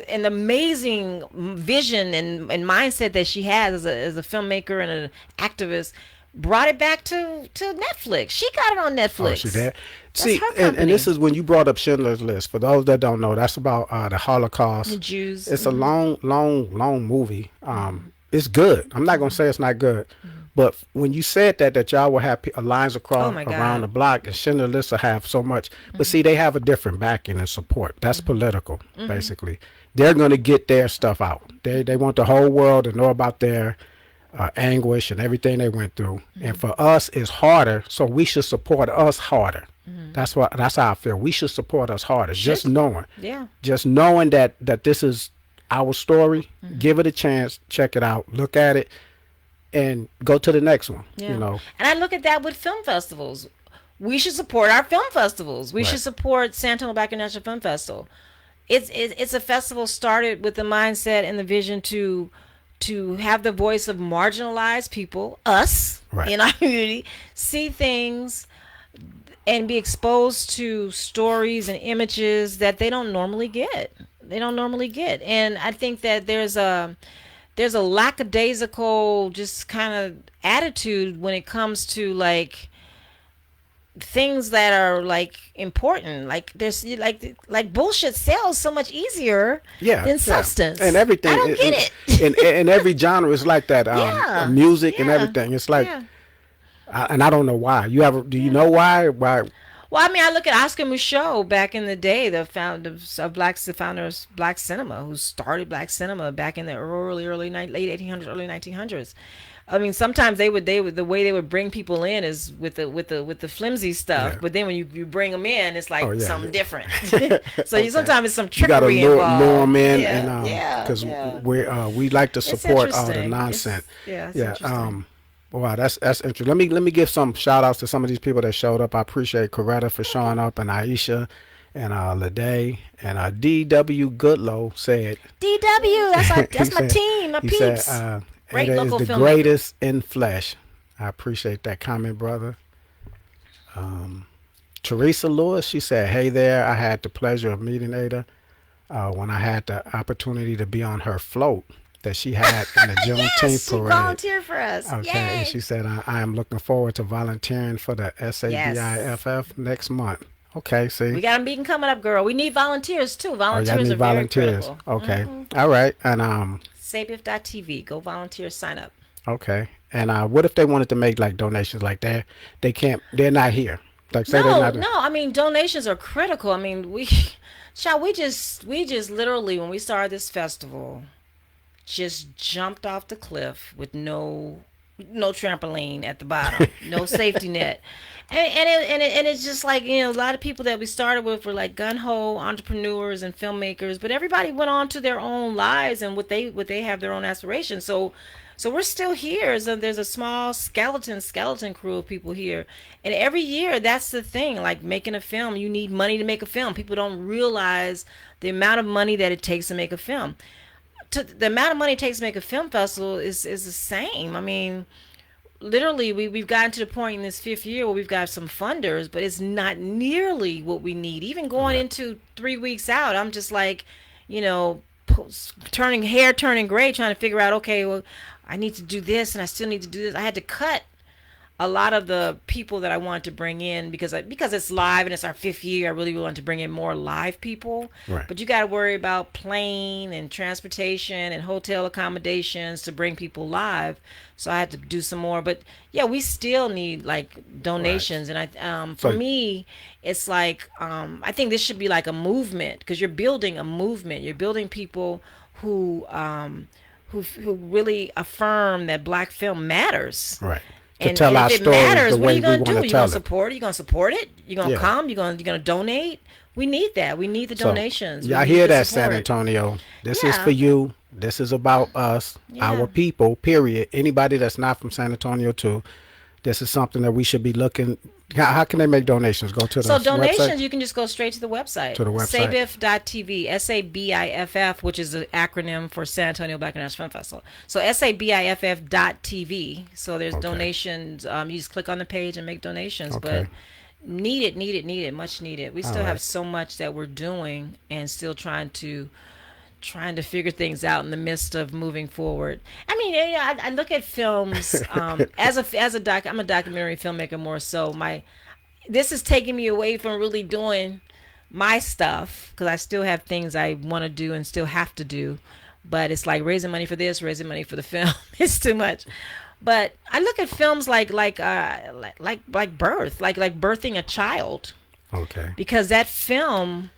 an amazing vision and mindset that she has as a filmmaker and an activist, brought it back to Netflix. She got it on Netflix. Oh, she did. That's See, her and company. this is when you brought up Schindler's List. For those that don't know, that's about the Holocaust. The Jews. It's a long movie. It's good. I'm not gonna say it's not good, but when you said that y'all will have lines across Oh my God. around the block, and Schindler's List will have so much. But see, they have a different backing and support. That's political, basically. They're gonna get their stuff out. They want the whole world to know about their anguish and everything they went through. And for us, it's harder, so we should support us harder. That's how I feel. We should support us harder. Just knowing. Yeah. Just knowing that this is our story. Give it a chance, check it out, look at it, and go to the next one. Yeah. And I look at that with film festivals. We should support our film festivals. We Right. should support San Antonio Black International Film Festival. It's a festival started with the mindset and the vision to have the voice of marginalized people, us, Right. in our community, see things and be exposed to stories and images that they don't normally get. And I think that there's a lackadaisical just kind of attitude when it comes to like things that are like important. Like there's like bullshit sells so much easier than substance. And everything. I don't get it. And every genre is like that. Yeah. Music and Yeah. everything. It's like, Yeah. and I don't know why. Do you know why? Why? Well, I mean, I look at Oscar Micheaux back in the day, the founder of Black cinema, who started Black cinema back in the late 1800s, early 1900s. I mean, sometimes they would the way they would bring people in is with the flimsy stuff, Yeah. but then when you bring them in, it's Oh like yeah. something different. So Okay. sometimes it's some You gotta trickery lure involved. them in, and Yeah, yeah, because yeah. we like to It's support all the interesting. nonsense. It's Yeah. interesting. Wow, that's interesting. Let me give some shout outs to some of these people that showed up. I appreciate Coretta for showing up, and Aisha, and Lede, and D.W. Goodlow said DW, he that's my said team, my he said peeps. Great Ada is local the filmmaker. greatest in flesh. I appreciate that comment, brother. Teresa Lewis, she said, "Hey there, I had the pleasure of meeting Ada when I had the opportunity to be on her float that she had in the Juneteenth Yes, she parade." volunteered for us. Okay, and Yay! she said, I am looking forward to volunteering for the Yes. SABIFF next month. Okay, see? We got a meeting coming up, girl. We need volunteers too. Oh, y'all Volunteers need are very volunteers. critical. Okay. All right. And SaveIf.tv. Go volunteer, sign up. okay. And what if they wanted to make like donations like that? They can't, they're not here. Like say they're No, not, no. I mean, donations are critical. I mean, child, we just literally when we started this festival, just jumped off the cliff with no trampoline at the bottom, no safety net. And it's just like, a lot of people that we started with were like gun ho entrepreneurs and filmmakers, but everybody went on to their own lives and what they have their own aspirations. So we're still here. So there's a small skeleton crew of people here, and every year that's the thing. Like making a film, you need money to make a film. People don't realize the amount of money that it takes to make a film. The amount of money it takes to make a film festival is the same. I mean, literally we've gotten to the point in this fifth year where we've got some funders, but it's not nearly what we need. Even going right, into 3 weeks out, I'm just like, you know, turning gray, trying to figure out, okay, well, I need to do this and I still need to do this. I had to cut a lot of the people that I wanted to bring in because it's live and it's our fifth year. I really wanted to bring in more live people, right. but you got to worry about plane and transportation and hotel accommodations to bring people live. So I had to do some more, but yeah, we still need like Right. donations. And for So, me, it's like I think this should be like a movement because you're building a movement. You're building people who who really affirm that black film matters. right. To And tell if our it stories matters, the what are way you we gonna want do? to You gonna tell it. support it? You gonna support it? You gonna Yeah. come? You gonna donate? We need that. We need the So, donations. We y'all need hear the that, San support. Antonio? This is for Yeah, you. This is about us, yeah. our people, period. Anybody that's not from San Antonio, too. This is something that we should be looking. How can they make donations? Go to the So website? donations, you can just go straight to the website, To the website. sabiff.tv, SABIFF, which is the acronym for San Antonio Black International Film Festival. So SABIFF.tv. So there's Okay. donations. You just click on the page and make donations. Okay. But need it, much needed. We All still have right. so much that we're doing and still trying to figure things out in the midst of moving forward. I mean, I look at films I'm a documentary filmmaker more so. This is taking me away from really doing my stuff because I still have things I want to do and still have to do. But it's like raising money for this, raising money for the film. It's too much. But I look at films like birth, like birthing a child, Okay. because that film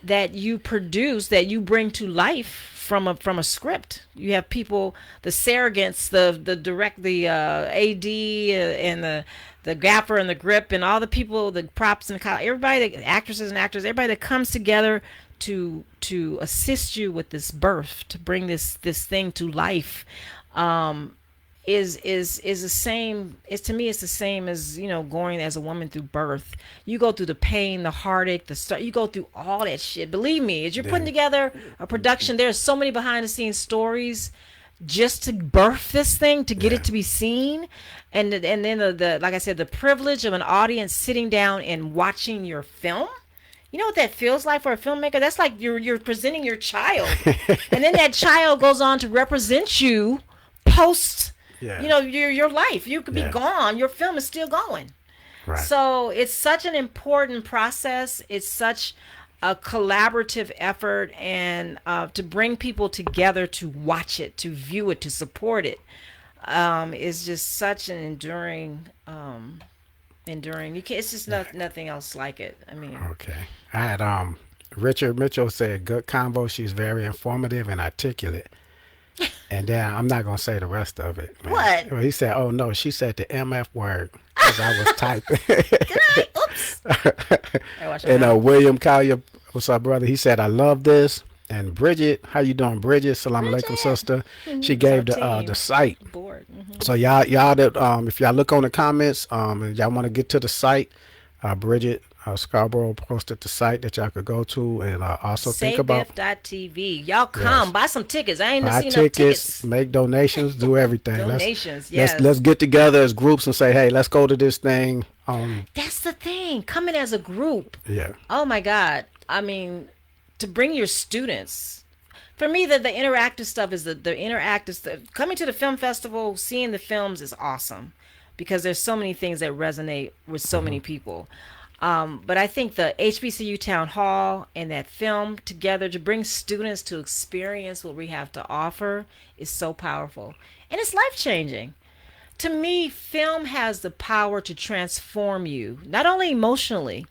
that you produce, that you bring to life from a script. You have people, the surrogates, the direct, the AD, and the gaffer and the grip and all the people, the props and everybody, the actresses and actors, everybody that comes together to assist you with this birth, to bring this thing to life. Is the same. It's, to me, it's the same as, going as a woman through birth. You go through the pain, the heartache, the start. You go through all that shit. Believe me, as you're putting Then, together a production, there's so many behind the scenes stories just to birth this thing, to get yeah. it to be seen, and then the like I said, the privilege of an audience sitting down and watching your film. You know what that feels like for a filmmaker? That's like you're presenting your child, and then that child goes on to represent you post. Yeah. Your life. You could be Yeah. gone. Your film is still going. Right. So it's such an important process. It's such a collaborative effort, and to bring people together to watch it, to view it, to support it, is just such an enduring. You can't. It's just nothing else like it. I mean, Okay. I had Richard Mitchell said, "Good combo. She's very informative and articulate." And then I'm not gonna say the rest of it, man. What? Well, he said, "Oh no," she said the MF word because I was typing. Did I? Oops. Hey, watch your And mouth. William Collier, what's up, brother? He said, "I love this." And Bridget, how you doing, Bridget? Salam alaikum, Bridget. sister. She It's our gave the team. site. Board. So y'all that if y'all look on the comments, and y'all want to get to the site, Bridget Scarborough posted the site that y'all could go to, and also think about SaveBiff.tv. Y'all come yes, buy some tickets. I ain't buy seen enough tickets, tickets. make donations, do everything. Donations, Let's yes. get together as groups and say, hey, let's go to this thing. That's the thing. Coming as a group. Yeah, Oh my God. I mean, to bring your students. For me, the interactive stuff is the interactive stuff. Coming to the film festival, seeing the films is awesome because there's so many things that resonate with so many people. But I think the HBCU town hall and that film together to bring students to experience what we have to offer is so powerful. And it's life changing. To me, film has the power to transform you, not only emotionally,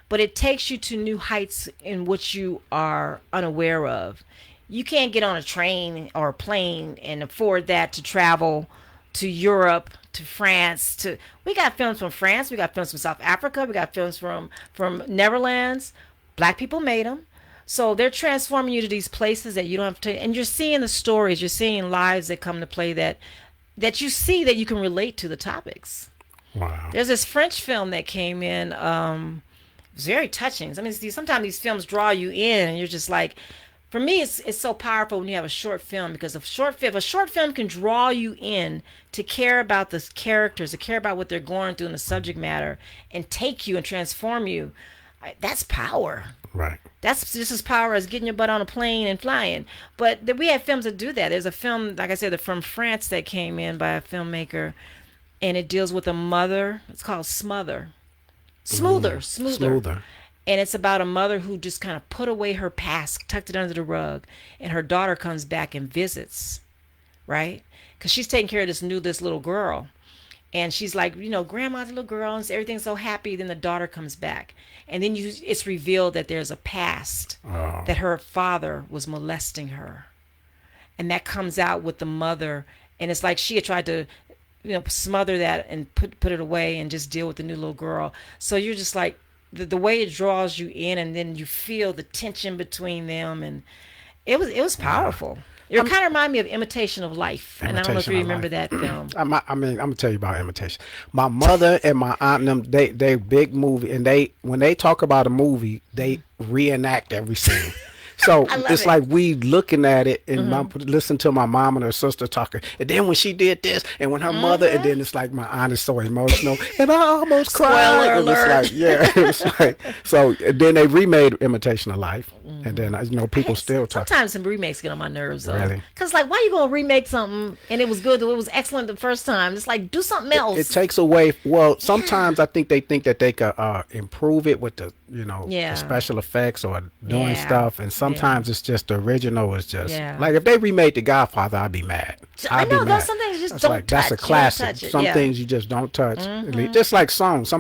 but it takes you to new heights in which you are unaware of. You can't get on a train or a plane and afford that to travel to Europe, to France. To we got films from France, we got films from South Africa, we got films from Netherlands. Black people made them. So they're transforming you to these places that you don't have to, and you're seeing the stories, you're seeing lives that come to play that you see that you can relate to the topics. wow, There's this French film that came in. It's very touching. I mean, sometimes these films draw you in, and you're just like, for me, it's so powerful when you have a short film because if a short film can draw you in to care about the characters, to care about what they're going through in the subject matter, and take you and transform you, that's power. right, That's just as power as getting your butt on a plane and flying. But we have films that do that. There's a film, like I said, from France that came in by a filmmaker, and it deals with a mother. It's called Smoother. smoother, And it's about a mother who just kind of put away her past, tucked it under the rug, and her daughter comes back and visits, right? Because she's taking care of this little girl. And she's like, grandma's little girl, and everything's so happy. Then the daughter comes back. And then it's revealed that there's a past, oh, that her father was molesting her. And that comes out with the mother. And it's like she had tried to, smother that and put it away and just deal with the new little girl. So you're just like, the way it draws you in, and then you feel the tension between them, and it was powerful. It kind of reminded me of Imitation of Life, and I don't know if Imitation you of remember Life. that film. I mean, I'm gonna tell you about imitation. My mother and my aunt, and them, they big movie, and when they talk about a movie, they reenact every scene. So I love it's it. like we looking at it and listen to my mom and her sister talking, and then when she did this, and when her mother, and then it's like my aunt is so emotional, and I almost cried. Spoiler And it's alert. like, yeah, it's like so. And then they remade Imitation of Life, and then people still talk. Sometimes some remakes get on my nerves though, Really? because like, why you gonna remake something and it was good, it was excellent the first time? It's like, do something else. It takes away. Well, sometimes I think they think that they could improve it with the Yeah. the special effects or doing Yeah. stuff, and sometimes it's just the original is just Yeah. like if they remade The Godfather, I'd be mad. I I'd be know, mad. those some things you just That's don't like that's a touch. You don't classic. touch it, Some yeah. Mm-hmm. things you just don't touch. Just like songs.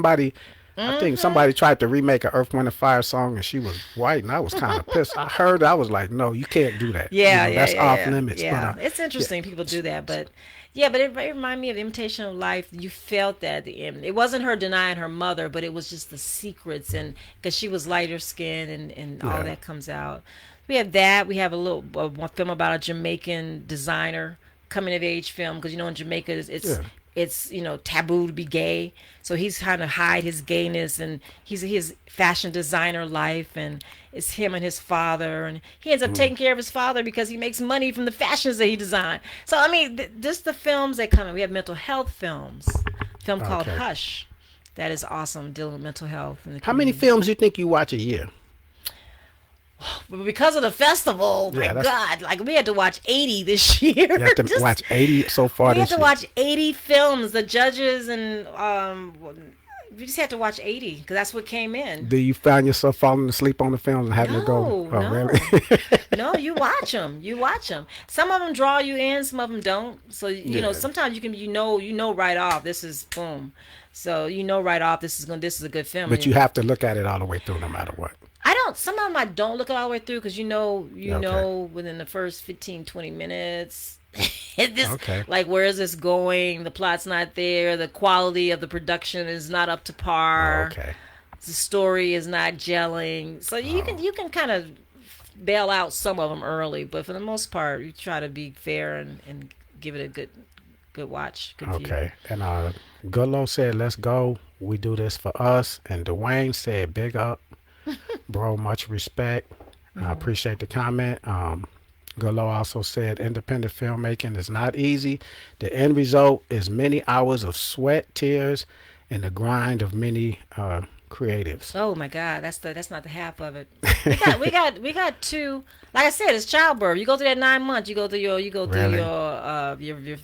I think somebody tried to remake an Earth, Wind, and Fire song, and she was white, and I was kind of pissed. I heard, I was like, no, you can't do that. Yeah, That's yeah, off yeah. limits. Yeah, But, it's interesting people do that, but yeah, but it reminded me of Imitation of Life. You felt that at the end. It wasn't her denying her mother, but it was just the secrets, and because she was lighter skinned, and all Yeah. that comes out. We have that. We have a little one film about a Jamaican designer coming of age film, because in Jamaica Yeah. it's taboo to be gay, so he's trying to hide his gayness, and he's his fashion designer life, and it's him and his father, and he ends up taking care of his father because he makes money from the fashions that he designed. So I mean, just the films that come in. We have mental health films, film called Okay. Hush, that is awesome, dealing with mental health in the how many community. films you think you watch a year? But because of the festival, Yeah, my that's- God, like we had to watch 80 this year. You have to Just- watch 80 so far we had this to year. watch 80 films. The judges and we just had to watch 80 because that's what came in. Do you find yourself falling asleep on the films and having to go? No, Oh, no. really? No, you watch them. You watch them. Some of them draw you in, some of them don't. So Yeah. sometimes you can right off this is boom. So right off this is a good film. But you have to look at it all the way through, no matter what. I don't. Some of them I don't look it all the way through because Okay. within the first 15, 20 minutes This, Okay. like, where is this going? The plot's not there. The quality of the production is not up to par. Okay. The story is not gelling. So you can kind of bail out some of them early, but for the most part, you try to be fair and give it a good watch, good view. Okay. And Goodlow said, "Let's go. We do this for us." And Dwayne said, "Big up, bro. Much respect. I appreciate the comment." Goodlow also said, "Independent filmmaking is not easy. The end result is many hours of sweat, tears, and the grind of many creatives." Oh my God, that's not the half of it. We got two. Like I said, it's childbirth. You go through that 9 months. Really? Your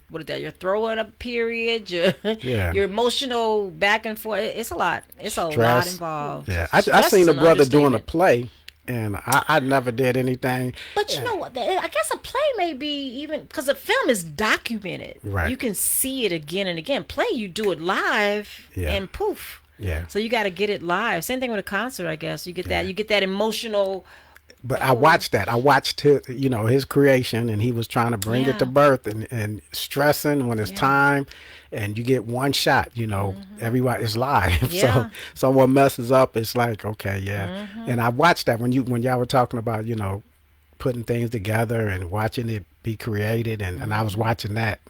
what is that? Your throwing up period. Your Yeah. your emotional back and forth. It's a lot. It's a lot Stress. involved. Yeah. I Stress seen is a an brother doing a understatement. play, and I never did anything. But you know what? I guess a play may be even because the film is documented. Right. You can see it again and again. Play, you do it live, Yeah. and poof. Yeah. So you got to get it live. Same thing with a concert, I guess. You get that. Yeah. You get that emotional. But I watched that. I watched his creation, and he was trying to bring it to Yeah. birth, and stressing when it's Yeah. time, and you get one shot. Everybody is live, so Yeah. someone messes up, it's like, okay, yeah. And I watched that when y'all were talking about putting things together and watching it be created, and I was watching that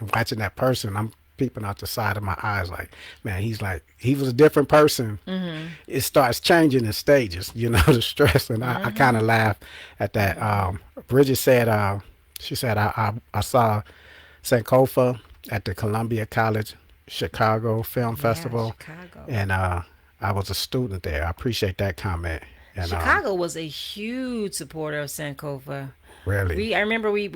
person. I'm peeping out the side of my eyes, like, man, he was a different person. It starts changing in stages, the stress, and I kind of laugh at that. Bridget said, she said, I saw Sankofa at the Columbia College Chicago Film Yeah, Festival, Chicago. and I was a student there. I appreciate that comment. And Chicago was a huge supporter of Sankofa. really, I remember we had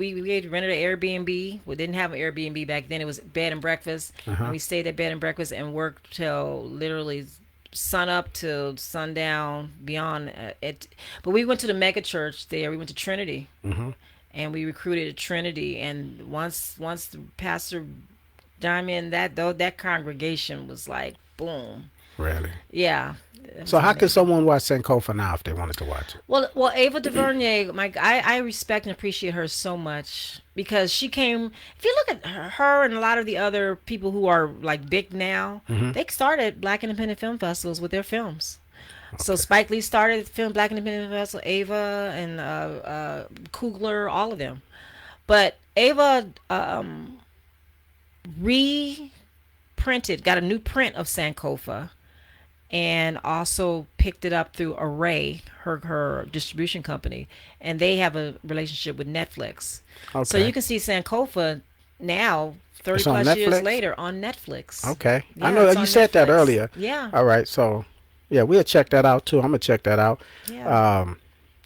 rented an Airbnb. We didn't have an Airbnb back then. It was bed and breakfast. And we stayed at bed and breakfast and worked till literally sun up till sundown beyond it. But we went to the mega church there. We went to Trinity. And we recruited at Trinity. And once the pastor dimed in, that congregation was like boom. really. Yeah. It was So how can amazing. someone watch Sankofa now if they wanted to watch it? Well, Ava DuVernay, I respect and appreciate her so much because she came. If you look at her and a lot of the other people who are like big now, they started Black Independent Film Festivals with their films. So Spike Lee started the film Black Independent Film Festival, Ava and Kugler, all of them. But Ava reprinted, got a new print of Sankofa and also picked it up through Array, her distribution company, and they have a relationship with Netflix. So Okay. you can see Sankofa now, 30 It's on plus years Netflix? later, on Netflix. Okay. I Yeah, know it's that you on said that Netflix. earlier. Yeah, All right. So, yeah, we'll check that out too. I'm gonna check that out. yeah.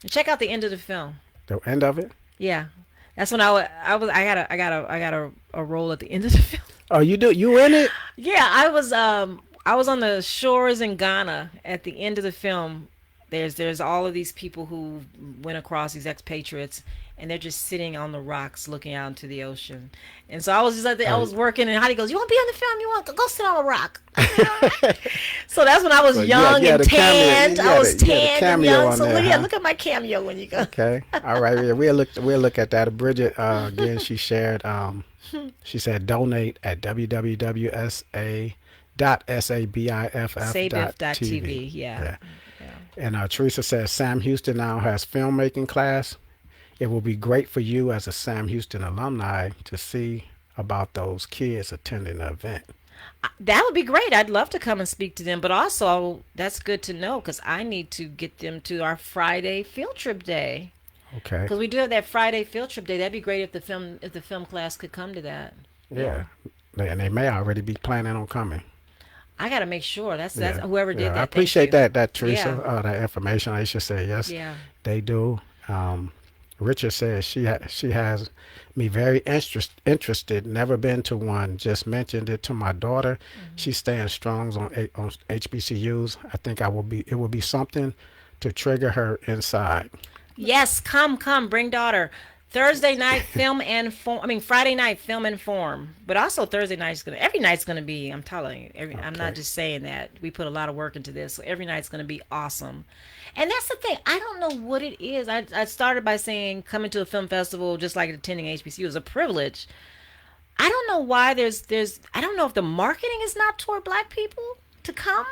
Check out the end of the film. The end of it. Yeah, that's when I got a role at the end of the film. Oh, you in it? Yeah, I was on the shores in Ghana at the end of the film. There's all of these people who went across, these expatriates, and they're just sitting on the rocks looking out into the ocean. And so I was just like, I was working, and Heidi goes, "You want to be on the film? You want to go sit on a rock?" So that's when I was So young you had and a cameo. tanned. You I had was a tanned and cameo young. on So there, yeah, huh? look at my cameo when you go. Okay. All right. Yeah, we'll look at that. Bridget again. She shared. She said donate at www.sabiff.tv. Sabiff.tv. Yeah. And Teresa says Sam Houston now has filmmaking class. It will be great for you as a Sam Houston alumni to see about those kids attending the event. That would be great. I'd love to come and speak to them, but also that's good to know because I need to get them to our Friday field trip day. Okay. Because we do have that Friday field trip day. That'd be great if the film class could come to that. Yeah. And they may already be planning on coming. I got to make sure. That's Yeah. whoever did Yeah, that. I Thank appreciate you. that Teresa, Yeah. that information. I should say yes, Yeah. they do. Richard says she has me very interested. Never been to one. Just mentioned it to my daughter. She's staying strong on HBCUs. I think It will be something to trigger her inside. Yes, come, bring daughter. Thursday night film and form. I mean Friday night film and form, but also Thursday night's gonna. Every night's gonna be. I'm telling you. I'm not Okay. just saying that. We put a lot of work into this, so every night's gonna be awesome. And that's the thing. I don't know what it is. I started by saying coming to a film festival, just like attending HBCU, is a privilege. I don't know why there's. I don't know if the marketing is not toward Black people to come,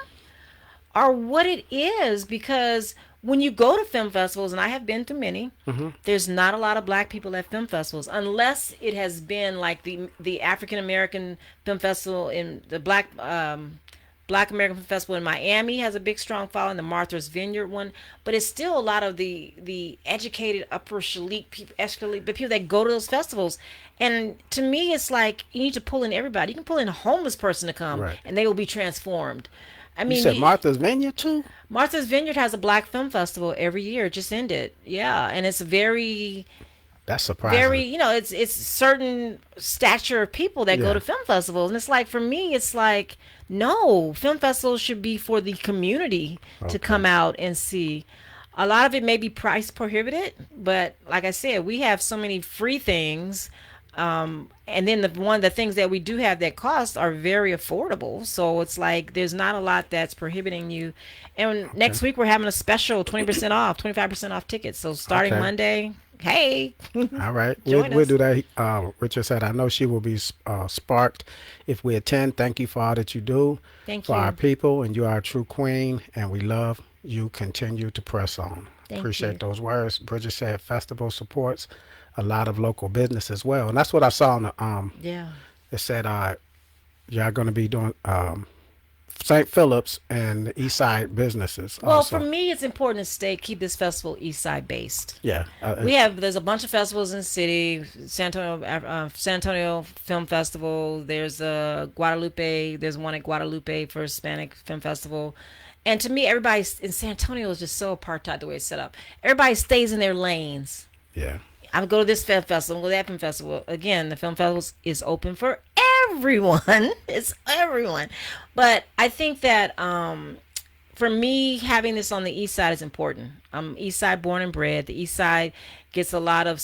or what it is, because when you go to film festivals, and I have been to many, there's not a lot of Black people at film festivals unless it has been like the African American film festival in the Black American Film Festival in Miami has a big strong following, the Martha's Vineyard one, but it's still a lot of the educated upper elite people, escalate, but people that go to those festivals. And to me, it's like you need to pull in everybody. You can pull in a homeless person to come, Right. and they will be transformed. I You mean, said Martha's Vineyard too? Martha's Vineyard has a Black film festival every year. It just ended, yeah, and it's very, That's very, surprising. it's certain stature of people that go Yeah. to film festivals, and it's like for me, it's like no, film festivals should be for the community to Okay. come out and see. A lot of it may be price prohibited, but like I said, we have so many free things, and then the things that we do have that cost are very affordable. So it's like there's not a lot that's prohibiting you. And Okay. next week we're having a special 20% off, 25% off tickets. So starting Okay. Monday, hey, All right. join We'll us. do that. Richard said, I know she will be sparked if we attend. Thank you for all that you do Thank for our you. people, and you are a true queen, and we love you. Continue to press on. Thank Appreciate you. those words. Bridget said, festival supports a lot of local business as well. And that's what I saw on the, Yeah. it said, y'all going to be doing St. Philip's and the East Side businesses Well, for also. me, it's important to keep this festival East Side based. Yeah. There's a bunch of festivals in the city. San Antonio Film Festival. There's a Guadalupe. There's one at Guadalupe for Hispanic Film Festival. And to me, everybody in San Antonio is just so apartheid the way it's set up. Everybody stays in their lanes. Yeah. I would go to this film festival, go to that film festival. Again, the film festival is open for everyone. It's everyone. But I think that for me, having this on the east side is important. I'm east side born and bred. The east side gets a lot of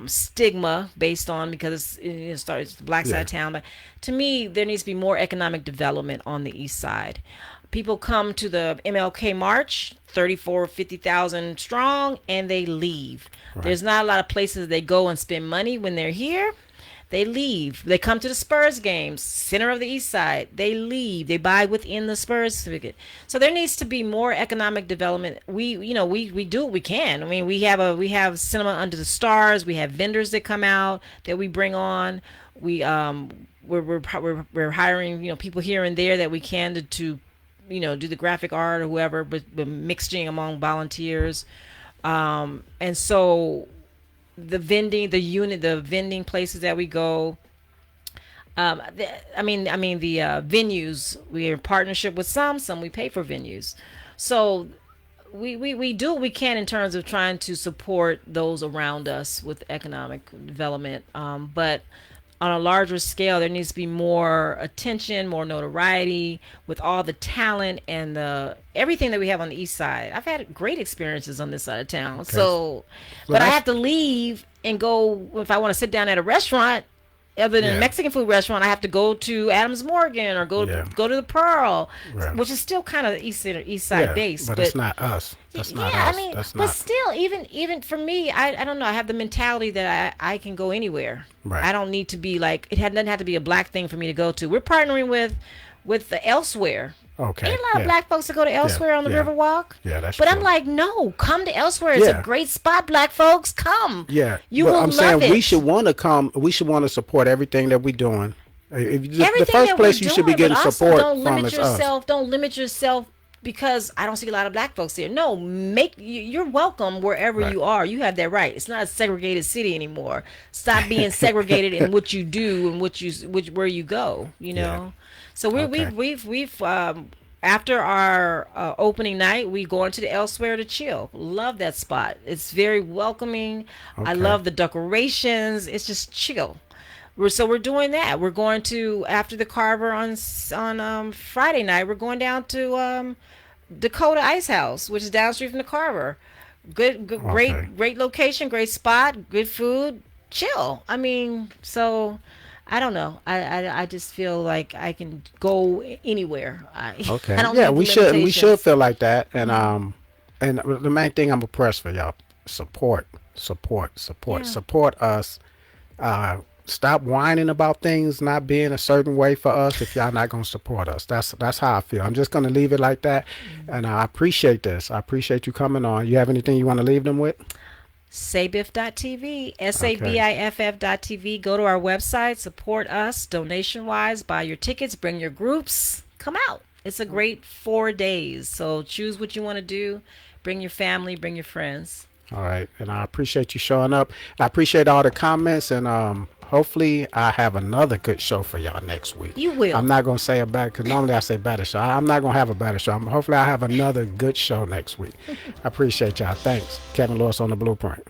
stigma based on because it's the black side Yeah. of town. But to me, there needs to be more economic development on the east side. People come to the MLK March, 34, 50,000 strong, and they leave. Right. There's not a lot of places they go and spend money when they're here. They leave. They come to the Spurs games, center of the East Side. They leave. They buy within the Spurs certificate. So there needs to be more economic development. We do what we can. I mean, we have cinema under the stars. We have vendors that come out that we bring on. We're hiring people here and there that we can to do the graphic art or whoever, but mixing among volunteers. And so the vending places that we go. The venues. We're in partnership with some we pay for venues. So we do what we can in terms of trying to support those around us with economic development. But on a larger scale, there needs to be more attention, more notoriety with all the talent and the everything that we have on the east side. I've had great experiences on this side of town. Okay. So, So but I that's have to leave and go if I want to sit down at a restaurant. Other than a yeah. Mexican food restaurant, I have to go to Adams Morgan or Yeah. go to the Pearl, Right. which is still kind of east side Yeah. based. But it's not us. That's not Yeah, us. I mean, That's but not still, even for me, I don't know. I have the mentality that I can go anywhere. right. I don't need to be like doesn't have to be a black thing for me to go to. We're partnering with the Elsewhere. Okay. Ain't a lot of Yeah. black folks that go to Elsewhere on the Yeah. Riverwalk. Yeah, that's But I'm true. like, no, come to Elsewhere. It's Yeah. a great spot, black folks. Come. Yeah, You but will I'm love saying it. we should want to come. We should want to support everything that we're doing. If you, the Everything first that place we're you should be doing, getting but also support don't from limit is us. yourself. Don't limit yourself because I don't see a lot of black folks here. No, you're welcome wherever Right. you are. You have that right. It's not a segregated city anymore. Stop being segregated in what you do and where you go. Yeah. So Okay. we've after our opening night, we go into the Elsewhere to chill. Love that spot. It's very welcoming. I Okay. love the decorations. It's just chill. We're doing that. We're going to after the Carver on Friday night. We're going down to Dakota Ice House, which is down the street from the Carver. Okay. great location, great spot, good food, chill. I mean, so I don't know. I just feel like I can go anywhere. I Okay. don't Yeah, need the we should limitations. feel like that. And the main thing I'm pressed for y'all, support, Yeah. support us. Stop whining about things not being a certain way for us if y'all not gonna support us. That's how I feel. I'm just gonna leave it like that. And I appreciate this. I appreciate you coming on. You have anything you want to leave them with? Sabiff.tv, Okay. SABIFF.tv. Go to our website, support us donation wise, buy your tickets, bring your groups, come out. It's a great 4 days. So choose what you want to do. Bring your family, bring your friends. All right, and I appreciate you showing up. I appreciate all the comments, and hopefully I have another good show for y'all next week. You I'm will. not gonna say a bad because normally I say better show. I'm not gonna have a better show. Hopefully I have another good show next week. I appreciate y'all. Thanks, Kevin Lewis on the Blueprint.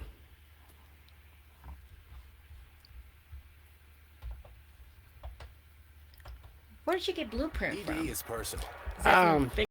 Where did you get Blueprint from? ED is personal. Is that Um, from